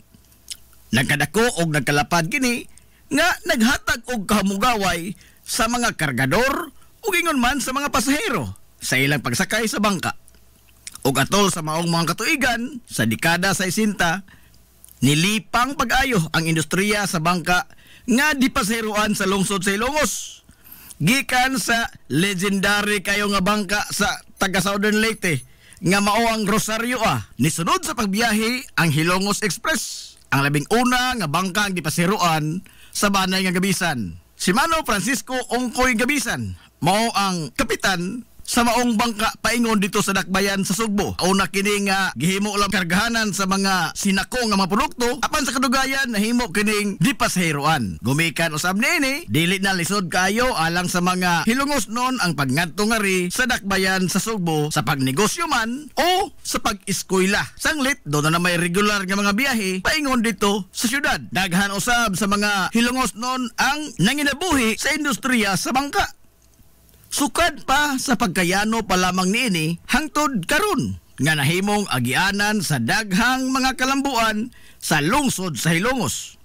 Nagkadako og nagkalapad kini nga naghatag og kahamugaway sa mga kargador ug ingon man sa mga pasahero sa ilang pagsakay sa bangka. Ug atol sa maong mga katuigan sa dekada 60, Nilipang pag-ayo ang industriya sa bangka nga dipaseruan sa lungsod sa Ilongos. Gikan sa legendary kayo nga bangka sa taga Southern Leyte nga mao ang Rosario nisunod sa pagbiyahe ang Hilongos Express, ang labing una nga bangka ang dipaseruan sa Banay nga Gabisan. Si Mano Francisco Ongkoy Gabisan mao ang kapitan sa maong bangka paingon dito sa Dakbayan sa Sugbo. Una kining gihimo lang kargahanan sa mga sinako nga mga produkto, apan sa kadugayan nahimo kining dipaseruan. Gumikan usab niini, dili na lisod kayo alang sa mga Hilongos non ang pagngadto ngari sa Dakbayan sa Sugbo sa pagnegosyo man o sa pag-eskwela. Sanglit do na may regular nga mga biyahe paingon dito sa syudad. Daghan usab sa mga Hilongos non ang nanginabuhi sa industriya sa bangka. Sukad pa sa pagkayano pa lamang niini hangtod karon nga nahimong agianan sa daghang mga kalambuan sa lungsod sa Hilongos.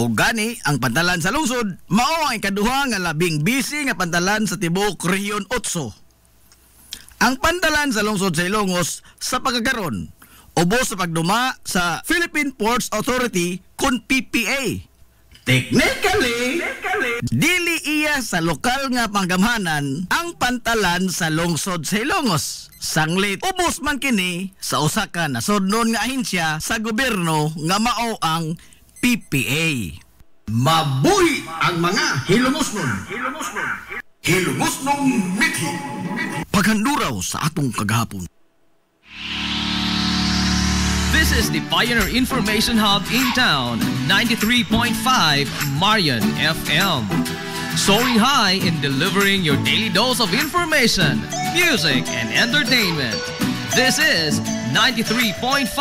O gani ang pantalan sa lungsod mao ang ikaduha nga labing busy nga pantalan sa tibuok Rehiyon 8. Ang pantalan sa lungsod sa Hilongos sa pagkakaron ubos sa pagduma sa Philippine Ports Authority kun PPA. Technically, dili iya sa lokal nga panggamhanan ang pantalan sa lungsod sa Hilongos. Sanglit, ubos man kini sa usa ka nasodnon nga ahensya sa gobyerno nga mao ang PPA. Mabuhi ang mga Hilongosnon. Hilongosnong mithi. Paghanduraw sa atong kagahapon. This is the Pioneer Information Hub in town, 93.5 Marion FM. Soaring high in delivering your daily dose of information, music, and entertainment. This is 93.5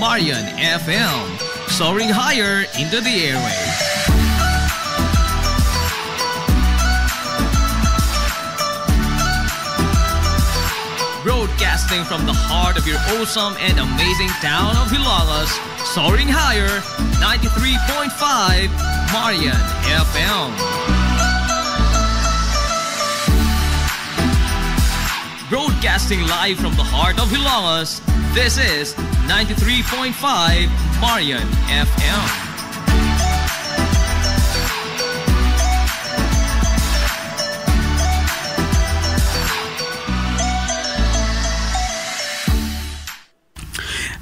Marion FM. Soaring higher into the airwaves. Broadcasting from the heart of your awesome and amazing town of Hilalas, soaring higher, 93.5 Marion FM. Broadcasting live from the heart of Hilalas, this is 93.5 Marion FM.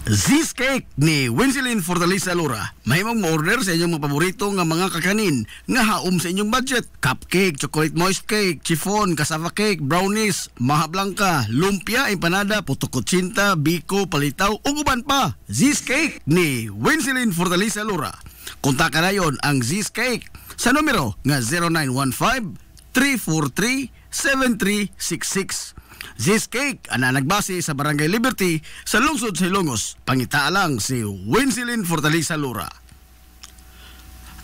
Z's Cake ni Winsilin Fortaleza Lura. Mahimong ma-order sa inyong mga paborito nga mga kakanin nga haom sa inyong budget. Cupcake, chocolate moist cake, chiffon, cassava cake, brownies, maha blanca, lumpia, empanada, puto kutsinta, biko, palitaw, ug uban pa. Z's Cake ni Winsilin Fortaleza Lura. Kontakan na yon ang Z's Cake sa numero nga 0915-343-7366. Z's Cake ana nagbase sa Barangay Liberty sa lungsod sa Hilongos. Pangita lang si Winsilin Fortaleza Lura.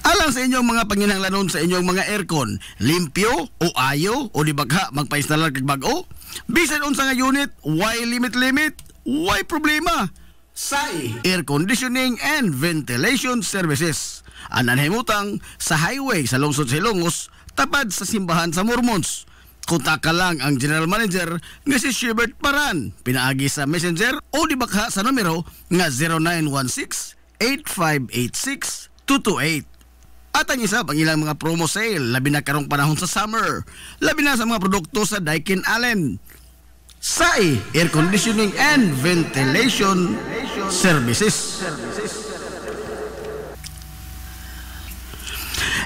Alang sa inyong mga panginahanglanon sa inyong mga aircon, limpyo o ayo o di bagha magpa-installer kag bag-o, bisan unsa nga unit, why limit, why problema? SAI Air Conditioning and Ventilation Services. Anan himutang sa highway sa lungsod sa Hilongos, tapad sa simbahan sa Mormons. Kontak lang ang General Manager nga si Shubert Paran. Pinaagi sa Messenger o di bakha sa numero nga 0916-8586-228. At ang isa pang ilang mga promo sale, labi na karong panahon sa summer, labi na sa mga produkto sa Daikin Allen. SAI Air Conditioning and Ventilation Services.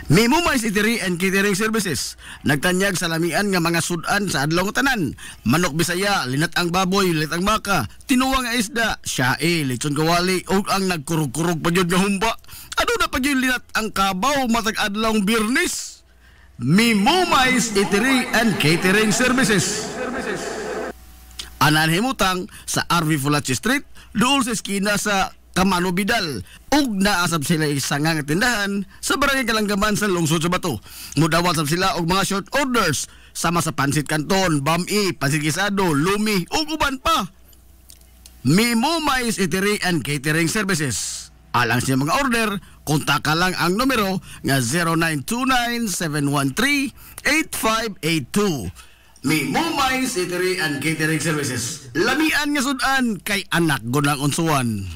Mimumay Eatery and Catering Services. Nagtanyag sa lamian nga mga sudan sa adlaw nga tanan. Manok Bisaya, linat ang baboy, linat ang baka, tinuwang nga isda, syae, lechon kawali, o ang nagkurug-kurug pa yun nga humba. Ano na pa yun linat ang kabaw matag adlaw Birnis? Mimumay Eatery and Catering Services. Anan himutang sa RV Fulachi Street, dool sa eskina sa Kamano Bidal, ug naasab sila isang nga tindahan sa Barangay Kalanggaman sa lungsod sa Bato. Mudawat sab sila og mga short orders sama sa pansit canton, bami, pansit gisado, lumi ug uban pa. Mimumay Eatery and Catering Services. Alang sa mga order, kontak lang ang numero nga 0929-713-8582. Mimumay Eatery and Catering Services. Lamian nga sudan kay anak gunang unsuan.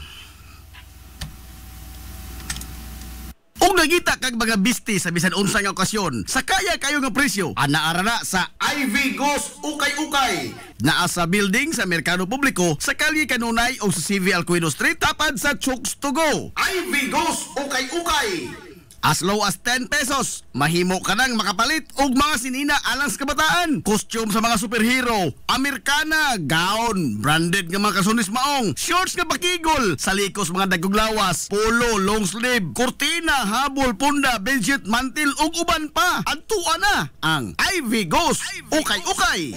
Ug nagita kag mga bisti sa bisan unsa nga okasyon sa kaya kayo nga presyo, anaara na sa Ivy Ghost Ukay-Ukay. Naa sa building sa Merkado Publiko sa Kalye Kanunay o sa CV Alcuino Street tapad sa Chooks to Go. Ivy Ghost Ukay-Ukay. As low as 10 pesos, mahimo ka nang makapalit og mga sinina alang sa kabataan. Costume sa mga superhero, Amerikana, gown, branded nga mga kasunis maong, shorts nga bakigol, salikos mga dagkog lawas, polo, long sleeve, kurtina, habol, punda, bedsheet, mantil ug uban pa. Adtuan na ang Ivy Ghost Ukay-Ukay.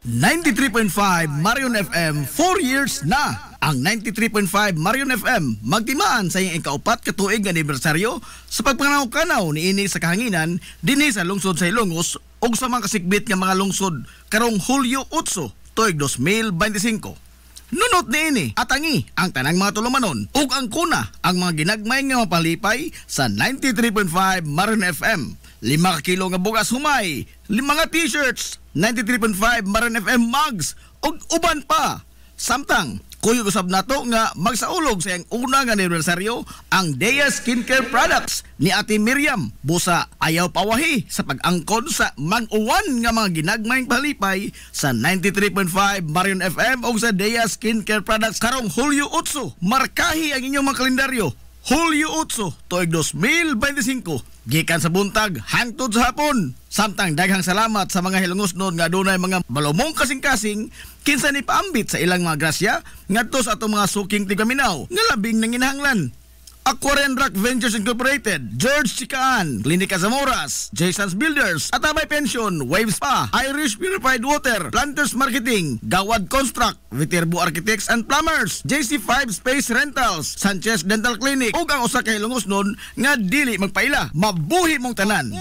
93.5 Marion FM 4 years na. Ang 93.5 Marion FM magtimaan sa iyang ikaupat katuig anibersaryo sa pagpananaw-kanaw ni ini sa kahanginan dinhi sa lungsod sa Ilongos ug sa mga kasikbit nga mga lungsod karong Hulyo 8 tuig 2025. Nunot ni ini atangi ang tanang mga tulumanon ug ang kuna ang mga ginagmay nga mapalipay sa 93.5 Marion FM. 5 kilo nga bugas humay, 5 nga t-shirts, 93.5 Marion FM mugs ug uban pa. Samtang kuyo usab nato nga magsaulog sa iyang una nga anibersaryo ang Dea Skincare Products ni Ate Miriam. Busa ayaw pawahi sa pag-angkon sa mag-uwan nga mga ginagmayng palipay sa 93.5 Marion FM o sa Dea Skincare Products karong Hulyo 8. Markahi ang inyong mga kalendaryo. Hulyo 8 tuig 2025. Gikan sa buntag hangtod sa hapon. Samtang daghang salamat sa mga hilungosnod nga adunay mga balumong kasing-kasing kinsa ni paambit sa ilang mga grasya ngadto sa atong mga suking tigaminaw nga labing nanginahanglan. Aquarian Rock Ventures Incorporated, George Chikaan, Klinika Zamoras, Jason's Builders, Atabay Pension, Wave Spa, Irish Purified Water, Planters Marketing, Gawad Construct, Viterbo Architects and Plumbers, JC5 Space Rentals, Sanchez Dental Clinic, ug ang usa ka hilungosnon nga dili magpaila. Mabuhi mong tanan.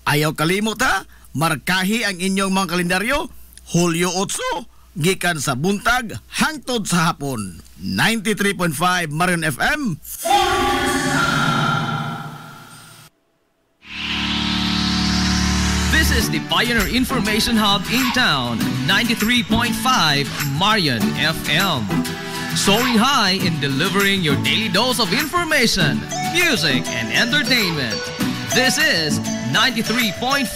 Ayaw kalimot ha, markahi ang inyong mga kalendaryo, Hulyo 8, gikan sa buntag hangtod sa hapon. 93.5 Marion FM. This is the Pioneer Information Hub in town, 93.5 Marion FM. Soaring high in delivering your daily dose of information, music, and entertainment. This is 93.5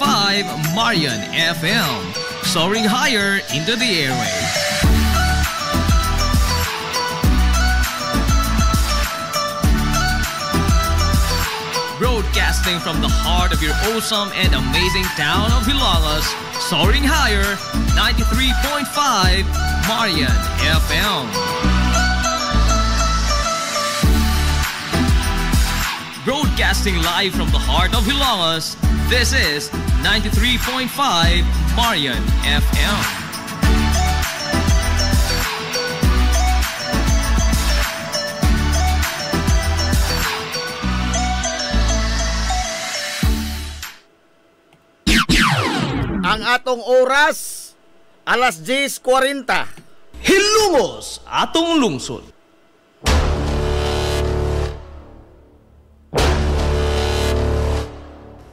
Marion FM. Soaring higher into the airwaves. Broadcasting from the heart of your awesome and amazing town of Hilagas, soaring higher, 93.5 Marion FM. Broadcasting live from the heart of Hilagas, this is 93.5 Marion FM. Ang atong oras, alas 10:40. Hilungos atong lungsod.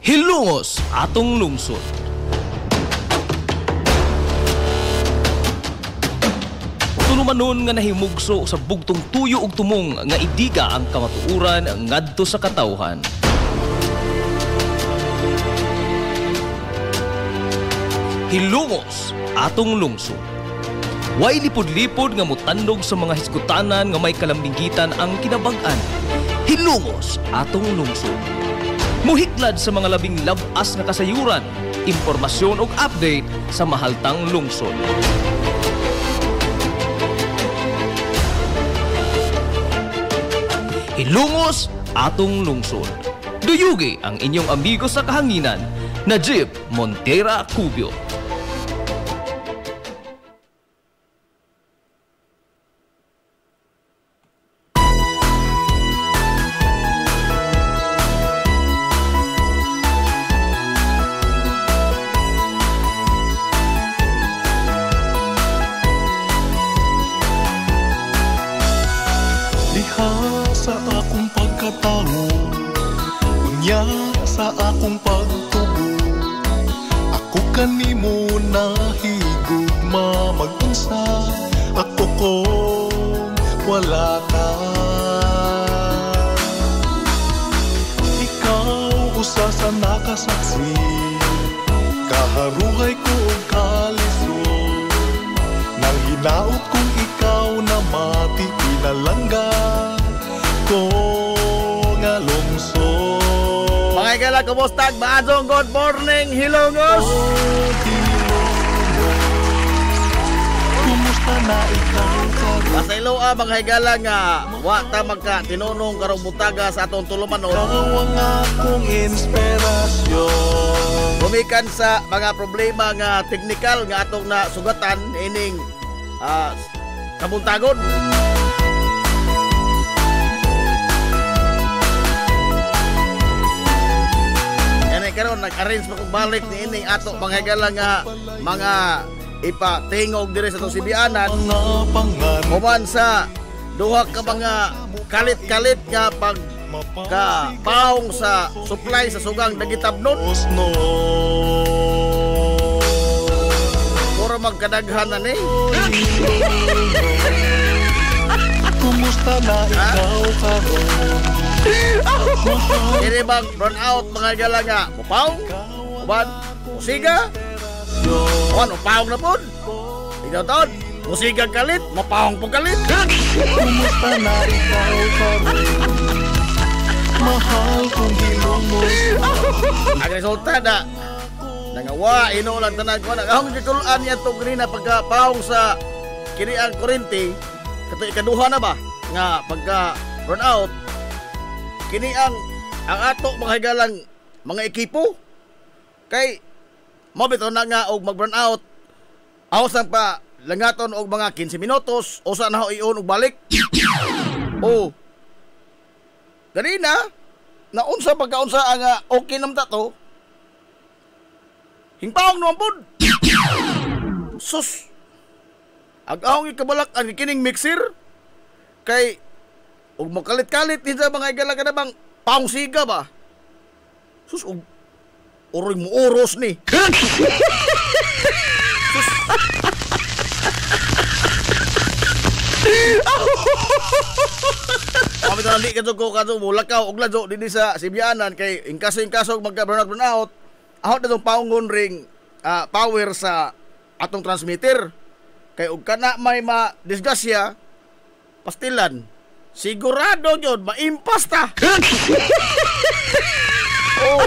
Hilungos atong lungsod. Tunumanon nga nahimugso sa bugtong tuyo ug tumong nga idiga ang kamatuuran ngadto sa katawhan. Hilungos atong lungsod. Way lipod-lipod nga mutandog sa mga hisgutanan nga may kalambigitan ang kinabag-an. Hilungos atong lungsod. Muhiklad sa mga labing labas nga kasayuran, impormasyon ug update sa mahaltang lungsod. Hilungos atong lungsod. Duyugi ang inyong amigo sa kahanginan, Najib Montera Cubio. Sa akong pagkatao, unya sa akong pagtubo, ako kanimo nahigugma mag-unsa, ako kong wala ka. usa sa nakasaksi, kaharuhay ko og kalisod. Nang hinaot kong ikaw na mati, pinalangga ko nga lungsod. Mga igala, kumusta? Maadong good morning, Hilongos! Kumusta na ikaw karon? Pasailoa mga higala nga wa ta magka tinunong karong butaga sa atong tulumanon. Ikaw ang akong inspirasyon. Gumikan sa mga problema nga teknikal nga atong nasugatan ining kabuntagon. Yan karon nag-arrange pa kong balik ni ining ato mga higala nga mga ipatingog dire sa itong Sibianan. Mga pangan Kuman sa duha ka mga kalit-kalit nga pagkapaong sa supply sa sugang nagitabnon. osno. Puro magkadaghan na ni. Kumusta na ikaw karon? Kini bang run out mga gala nga mupaong, kuman, musiga, kuman, mupaong na po. Ikaw taon, musiga kalit, mupaong po kalit. Kumusta na ikaw karon? Mahal kong hilongos. Ang resulta na nangawa, inulang tanan ko na akong titulaan niya itong rin na pagkapaong sa kiniang kurente. Kato ikaduha na ba nga pagka run out kini ang ato mga higalang mga ekipo kay mabito na nga og mag run out awsan pa langaton og mga 15 minutos usa na ho iyon og balik. Oh ganina na unsa pagkaunsa ang okay nam tato hingpaong naman pod. Sus agahong ikabalak ang kining mixer kay ug makalit-kalit din sa mga igala ka na bang paungsiga ba? Sus, oroy mo oros ni. Sus. Kami ito nandi kaso mulakaw og ladyo din sa Sibianan kay ingkaso magka-burnout. Ahot na itong paungon ring power sa atong transmitter. Kay ug kana may ma-disgasya pastilan. Sigurado yun, maimpas ta. Oh.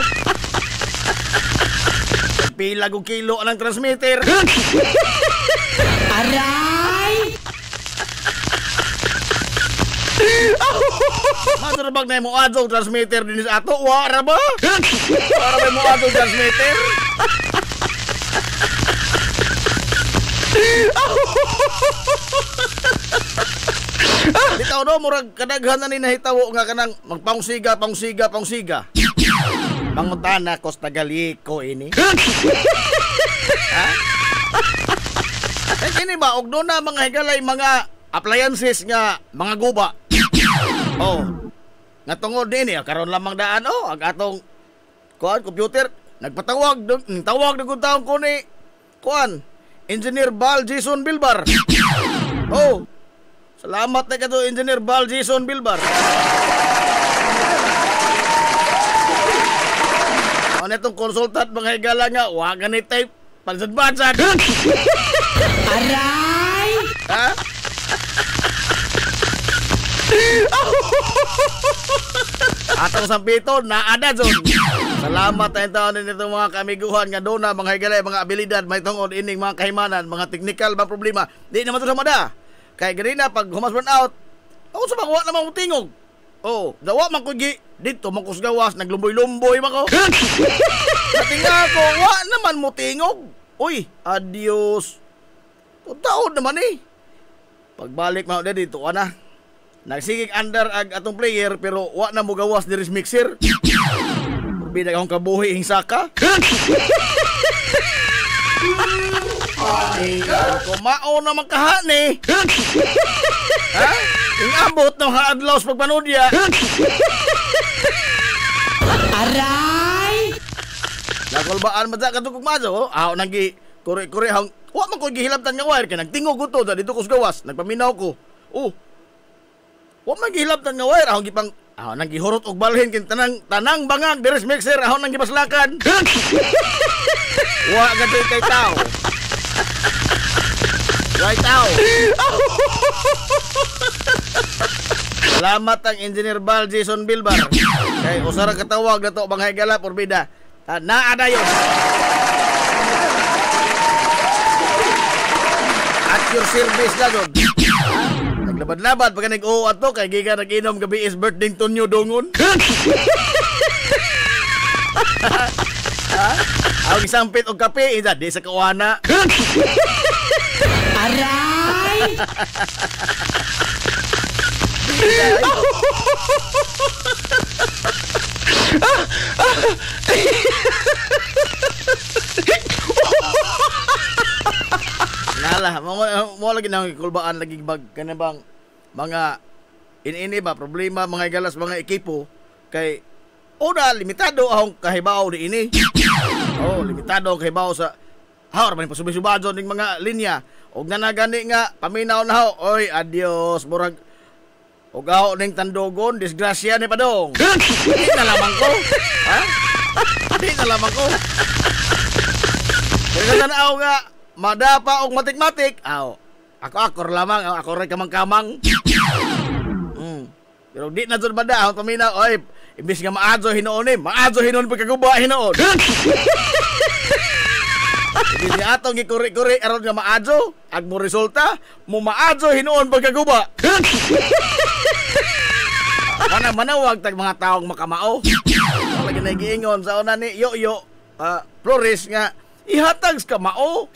Pila kong kilo ng transmitter. Aray! Masurabag na yung mga adong transmitter din sa ato. Wara ba? Wara ba yung mga adong transmitter? Bitaw no, murag kadaghan na ni nahitawo nga kanang magpangsiga. Mangutana kos tagaliko ini. Ha? Kaya kini ba, og doon na mga higalay mga appliances nga mga guba. Oh, nga tungod din karon lamang daan ang atong computer nagpatawag tawag na kung taong ko ni Engineer Bal Jason Bilbar. Oh, salamat na kato Engineer Bal Jason Bilbar. Ano itong consultant mga higala nga, wag ganit tayo pansad-pansad. Aray! Ha? Atong sampito, naada dyan. Salamat tayong taon din itong mga kamiguhan nga doon na mga higalay, mga abilidad, may tungod ining mga kahimanan, mga teknikal ba problema. Di naman ito sa mada. Kaya ganina, pag humas burn out, ako sa mga naman kong tingog. Oh, dawa man ko dito man ko gawas, naglumboy-lumboy man ko. Natinga ko, wa naman mo tingog. Uy, adios. Taon naman Pagbalik mo dito, ana. Nagsigig under ag atong player pero wa na mo gawas diri sa mixer. Bidag akong kabuhi ing saka. Ay, kumao na magkahani. Ha? Ingabot ng haadlaw sa pagpanudya. Aray! Nakulbaan mo sa katugog maso. Aw, nagi kuri-kuri hang. Wa man ko gihilabtan nga wire kay nagtingog ko to dito ko sa gawas. Nagpaminaw ko. Oh. Wa man gihilabtan nga wire. Ahong gipang Ahon nang gihurot og balhin kin tanang bangag deres mixer ahon nang gibaslakan. Wa gaday kay tao. Right tao. Salamat ang Engineer Bal Jason Bilbar. Kay usara katawag nato banghay gala porbida. Naa dayon. At your service na doon. Naglabad-labad pagka nag-oo ato kay giga nag-inom gabi is birthday Tonyo Dongon. Ang isampit og kape ida di sa kawana. Aray! Nala, mo lagi nang kulbaan lagi bag kana bang mga ini ba problema mga galas mga ekipo kay una limitado ahong kahibaw di ini. Oh, limitado ang kahibaw sa hawar man pasubay-subadon ning mga linya. Og nanagani nga paminaw na ho. Oy, adios murag og aho ning tandogon disgrasya ni padong. Di na lamang ko. Ha? Di na lamang ko. Kaya na nga madapa og matik-matik. Aw. Ako lamang, ako ray kamang-kamang. Pero di na jud bada ang paminaw. Oy, imbis nga maadso hinuon ni, maadso hinuon pagkaguba hinuon. Hindi niya atong gikuri-kuri aron nga maadso, ag mo resulta mo maadso hinuon pagkaguba. Mana manawag tag mga taong makamao. Lagi na giingon sa una ni Yoyo Flores nga ihatag ka mao.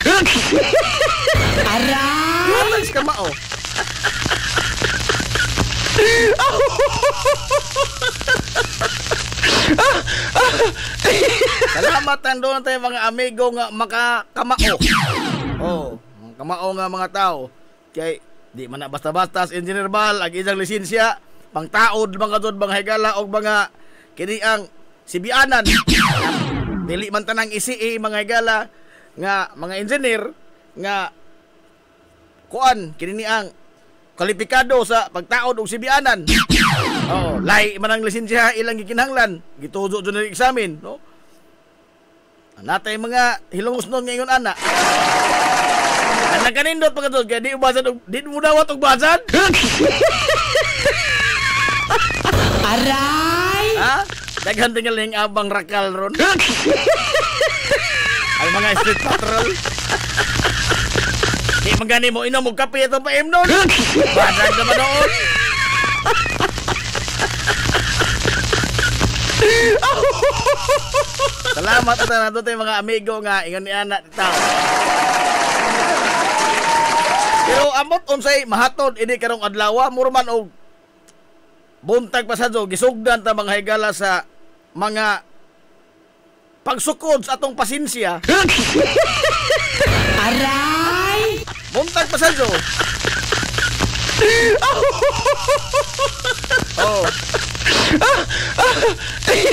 Aray! Ihatag ka mao. Salamat doon tayo mga amigo nga makakamao. Oh, kamao nga mga tao. Kay di man na basta-basta sa Engineer Bal ag ilang lisensya pangtaod mga jud mga higala og mga kini ang sibianan. Dili man tanang ICE mga higala nga mga engineer nga kuan kini ang kwalipikado sa pagtaod og sibianan. Oh, lay man ang lisensya ilang gikinahanglan, gituzo jud ng examen, no? Natay mga hilongos nun ngayon ana. Ana kanindot pagkatod kay di ubasan og di mo dawat og basan. Aray! Ha? Daghan tinggal ning abang rakal ron. Ay mga street patrol. Di magani mo inom og kape ato pa imnon. Badag naman noon. Salamat ata na doon mga amigo nga ingon ni anak tao. Pero amot unsay mahatod ini karong adlaw murman og buntag pasadyo gisugdan ta mga higala sa mga pagsukod sa atong pasensya. Aray! Buntag pasadyo. Oh.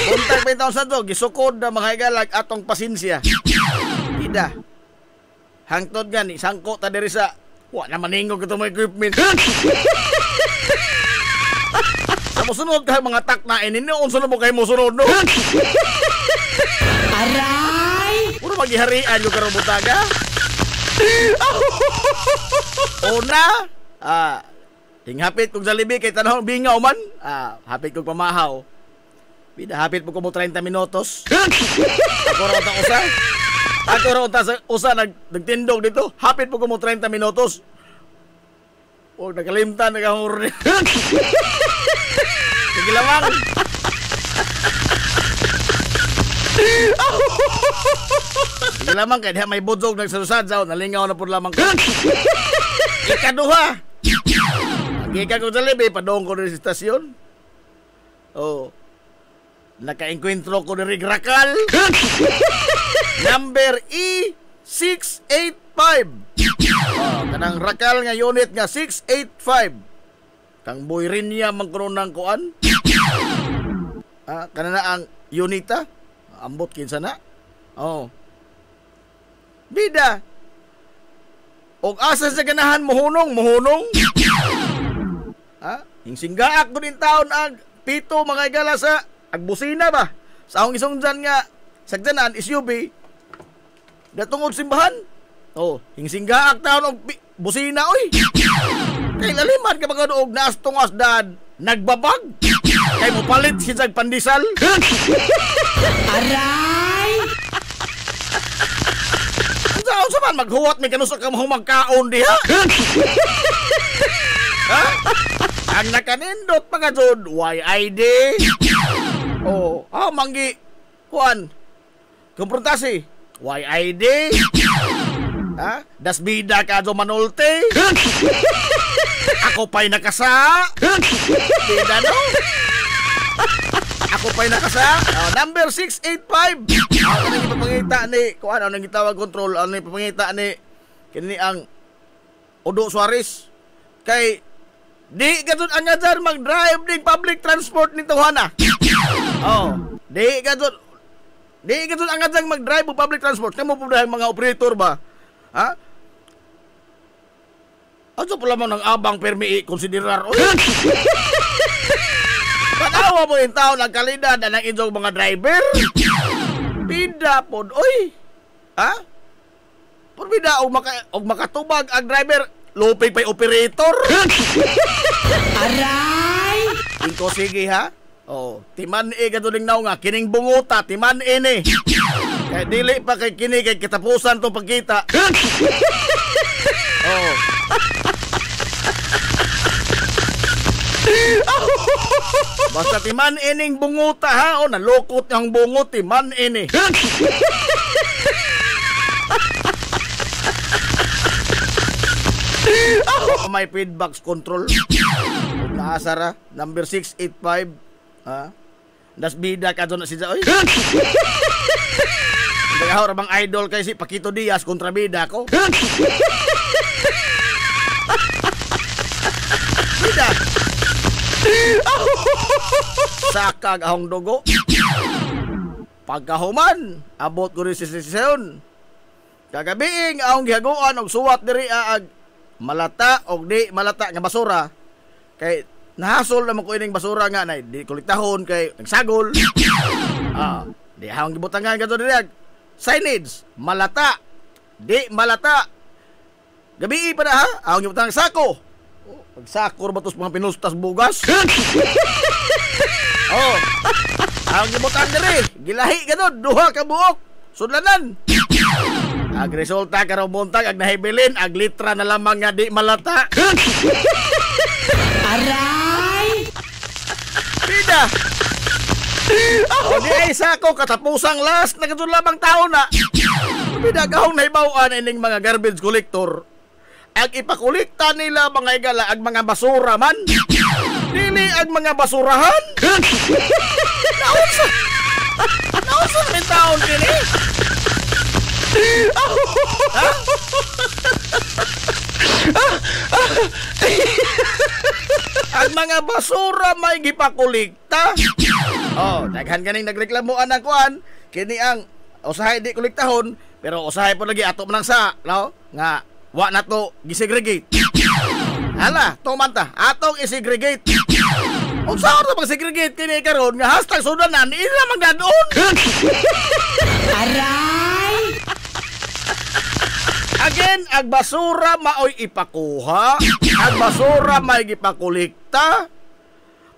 Buntag bitaw sa to, gisukod na mga higalag atong pasensya. Ida. Hangtod nga ni sangko ta diri sa wa na maningog ito mga equipment. Sa musunod kay mga tak na ini unsa na mo kay musunod no? Aray! Puro maghiharian yung karong butaga. Una, tinghapit kong Jollibee kay tanong bingaw man. Hapit kong pamahaw. Bida hapit po ko mo 30 minutos. Ako raw ta usa. Ako raw ta usa nagtindog dito. Hapit po ko mo 30 minutos. O nakalimtan nagahur. Sige lamang. Sige lamang kaya diha may budzog nagsalusadsaw. Nalingaw na po lamang ko. Ikaduha. Ika ko Jollibee, padong ko rin sa istasyon. Oh. Naka-enkwentro ko rin rakal. Number E685. Oh, kanang rakal nga unit nga 685. Kang boy rin niya magkaroon ng kuan. Kanana ang unita. Ambot kinsa na. Oh. Bida. Og asa sa ganahan muhunong. Hingsinggaak ko din taon ag pito mga igala sa agbusina ba? Sa akong isong dyan nga, sagdanan, SUV, datungod simbahan. Hingsinggaak taon og busina, oy. Kay laliman ka mga doog na astong asdad, nagbabag. Kay mo palit si jag pandisal. Aray! Unsa man maghuwat may kanus ka mahong magkaon diha? Ha? Ang nakanindot mga jud, YID. Manggi. Kuan. Komprontasi. YID. Ha? Dasbida ka do manulte. Ako pa'y nakasa. Bida no? Ako pa'y nakasa. Number 685. Ano nang ipapangita ni, kung ano nang gitawag control, ano nang ipapangita ni, kini ang Odo Suarez. Kay, di ka doon ang nga mag-drive ng public transport ni Tuhana. Di ka doon ang nga mag-drive ng public transport. Kamu po dahil mga operator ba? Ha? Ano pala mo ng abang permi i-considerar? Panawa mo yung tao ng kalidad na ng inyong mga driver? Bida po, oy! Ha? Bida, og makatubag ang driver, lupig pa'y operator. Aray! Ingko sige ha? Timan gaduling naw nga, kining bunguta, timan ni. Kaya dili pa kay kini kay kitapusan to pagkita. Basta timan ining bunguta ha, nalukot yung bungot, timan ini. May feedback control. Naasara, number 685. Ha? Das bida ka doon na siya. Oy. Kaya rabang idol kay si Paquito Diaz kontra bida ko. Bida. Sakag ahong dugo. Pagkahuman, abot ko rin si sesyon. Kagabiing ahong gihaguan og suwat diri ag malata og di malata nga basura. Kay nahasol naman ko ining basura nga na di kolektahon kay nagsagol. Di ahong gibutangan kadto diri signage, malata, di malata. Gabi pa na ha, ahong gibutang sako. Pagsakor batos mga pinustas bugas. Ahong gibutang diri, gilahi kadto, duha ka buok, sudlanan. Ag resulta karong buntag ag nahibilin ag litra na lamang nga di malata. Aray! Bida! Di ay sako katapusang last na katong lamang tao na. Bida kahong naibawaan ining mga garbage collector. Ag ipakolekta nila mga igala ag mga basura man. Dili ag mga basurahan. Naunsa min taon kini? Ang mga basura may gipakolekta. Daghan kaning nagreklamo anak kuan kini ang usahay di kolektahon pero usahay po lagi ato man sa no nga wa na to gisegregate. Hala, tumanta atong isegregate. Unsa to pag-segregate kini karon nga hashtag sudanan ila magdadon. Aray! Again, ag basura maoy ipakuha, ag basura may gipakolekta.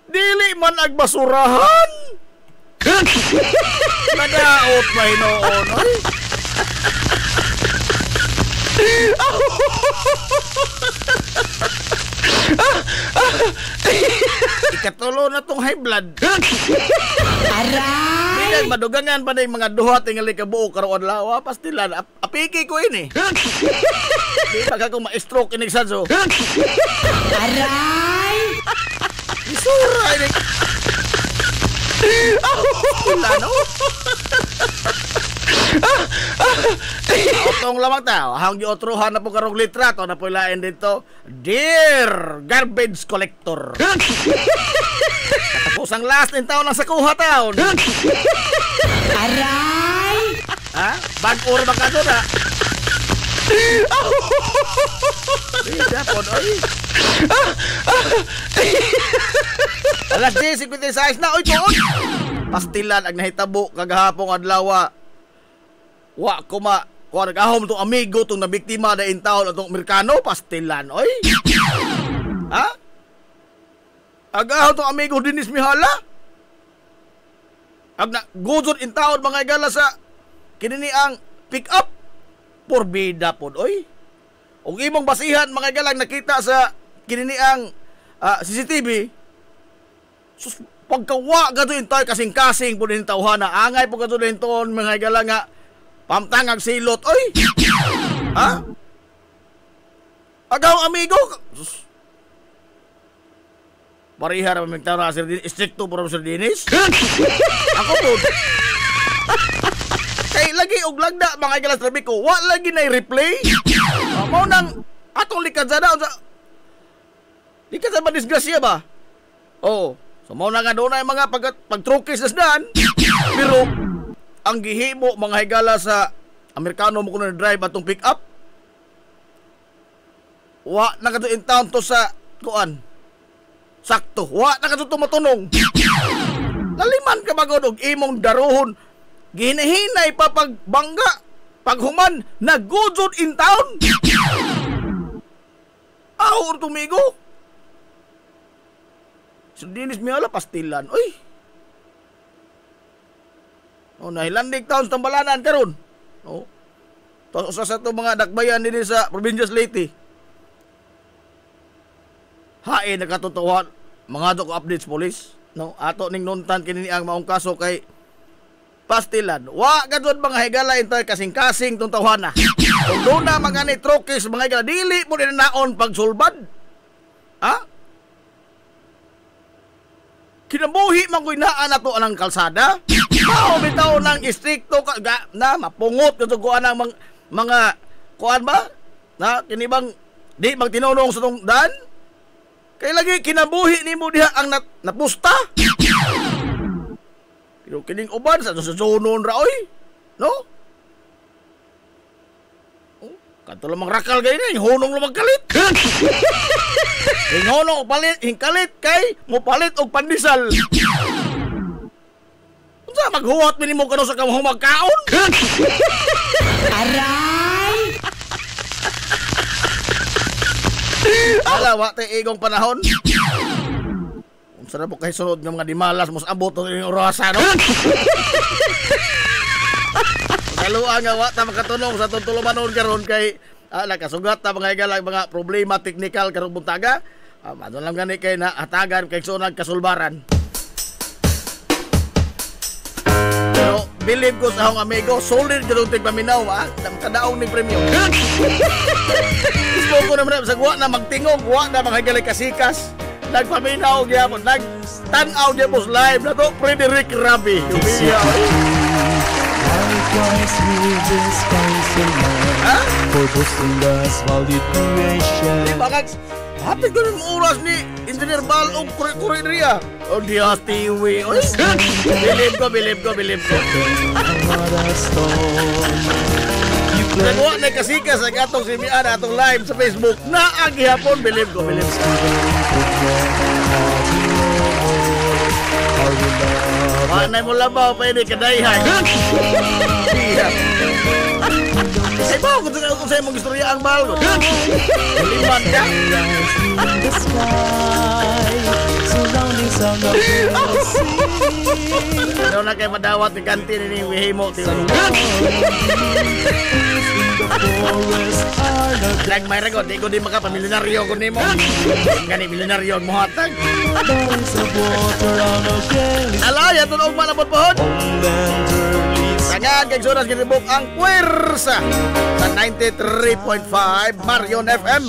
Dili man ag basurahan. Nadaot may noon. Ikatulo na tong high blood. Aray! Hindi madugangan pa na yung mga duha tingali ka buo karoon lawa. Pastilan, apiki ko ini. Di ba ka kung ma-stroke ini sadso. Aray! Isura ini. Wala no? Otong lamang tao. Hang giotruhan na po karong litrato na po ilain dito. Dear Garbage Collector. Katapos ang last ng taon lang sa kuha taon. Aray! Ha? Bag-or ba ka doon ha? Bida po, oy. Alas 10:56 na, oy, tuon. Pastilan ang nahitabo kagahapong adlaw. Wa kuma, kuha nag-ahom tong amigo tong nabiktima na intaon atong Amerikano, pastilan, oy. Ha? Agahom tong amigo Dennis Mihala? Ag na gudod intaon mga igala sa kinini ang pick up. Porbida pod, oy. Ug imong basihan mga igalang nakita sa kinini ang CCTV. Sus, pagkawa gato intay kasing-kasing po din tawhana. Angay po gato din toon mga igala nga pamtangag silot, oy. Ha? Agaw amigo. Sus. Parihara pa magtara Sir Dennis. Stricto po Sir Dennis. Ako po. Kay lagi og lagda mga igalas trabi ko. Wa lagi na i-replay. Mao nang atong likad sa daon sa likad sa disgrasya ba? Oo. So mao na nga doon ay mga pagtrukis sa daan. Pero ang gihimo mga higala sa Amerikano mo kuno drive atong pick up. Wa na kadto in town to sa kuan. Sakto. Wa na kadto matunong. Laliman ka bagod og imong daruhon. Ginahinay pa pagbangga. Paghuman nagudod in town. Ahor tumigo. Sir Dennis Mihala pastilan. Uy. Oh, nahilandig taon sa tambalanan karon. Oh. Tapos sa to mga dakbayan din sa probinsya Leyte. Hain nakatotohan mga dok updates police. No, ato ning nuntan kini ang maong kaso kay pastilan. Wa gadud mga higala intay kasing-kasing tong tawhana. Kung doon na mga ni trokis mga higala dili mo din naon pagsulbad. Ha? Kinabuhi man ko'y naan na to anang kalsada. Mao bitaw nang istrikto ka na mapungot kadto ko anang mga kuan ba? Na kinibang di magtinunong sa tong daan. Kay lagi kinabuhi nimo diha ang napusta. Pero kining uban sa zonon ra oy. No? Oh, kanto lamang rakal gay ni hunong lamang kalit. Hingonong palit, hingkalit kay mo palit og pandisal. Unsa maghuwat mi nimo kano sa kamong magkaon? Aray! Ala wa tay igong panahon. Unsa na po kay sunod nga mga dimalas mos abot ng orasa no? Kaluan nga wa ta makatunong sa tuntulumanon karon kay nakasugat ta mga igalang mga problema technical karong buntaga. Ano lang gani kay na hatagan kay sunag kasulbaran. Pero believe ko sa akong amigo, solid gano'ng tigpaminaw kadaong ni premium. Gusto ko naman sa guwa na magtingog, guwa na mga higalay kasikas. Nagpaminaw gyapon, nagtanaw gyapon live na to Frederick Rabi. Ha? Di ba kag hapit ko ng oras ni Engineer Bal o kuri-kuri niya. O Diyos tiwi. Believe ko. Nagawa na kasikas ang atong simian atong live sa Facebook na aghihapon. Believe ko. Manay mo labaw pa ini kadayhan. Ay ba, kung sa'yo mong istorya ang Bal ko. Liman ka. Ano na kayo madawat ni kantin ni Wihimo. Lag may ragot, di ko di makapamilyonaryo ko ni mo. Gani milyonaryo ang muhatag. Alaya, tunog manabot pohon. Sangan kay Jonas Ginibok ang puwersa sa 93.5 Marion FM.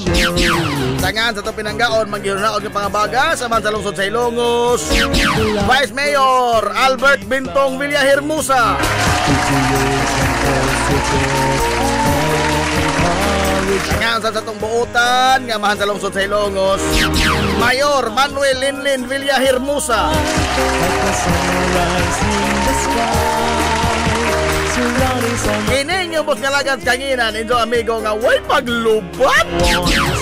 Sangan sa itong pinanggaon, manggihunaon ng pangabaga sa Mansalungsod sa Ilongos. Vice Mayor Albert Bintong Villahermosa. Sangan sa itong buutan nga Mansalungsod sa Ilongos. Mayor Manuel Linlin Villahermosa. Kini nyo Hilumos nga lagat kanginan injo amigo nga way paglubat.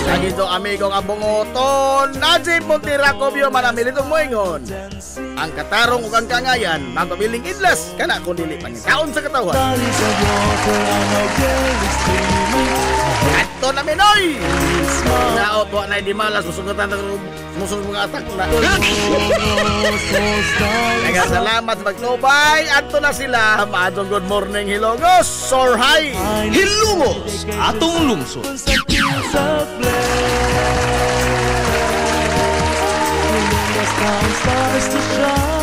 Kag injo amigo nga bungoton, Najib Montiracobio manamilitong moingon. Ang katarong ug ang kangayan magpabiling idlas kana kun dili pangitaon sa katawan. Ato na minoy. Naot wa na di malas susugatan ng musuh mga atak na. Salamat sa pagtubay. Ato na sila. Maadong good morning Hilongos. Sorhay. Hilumos, atong lungsod. Stars to shine.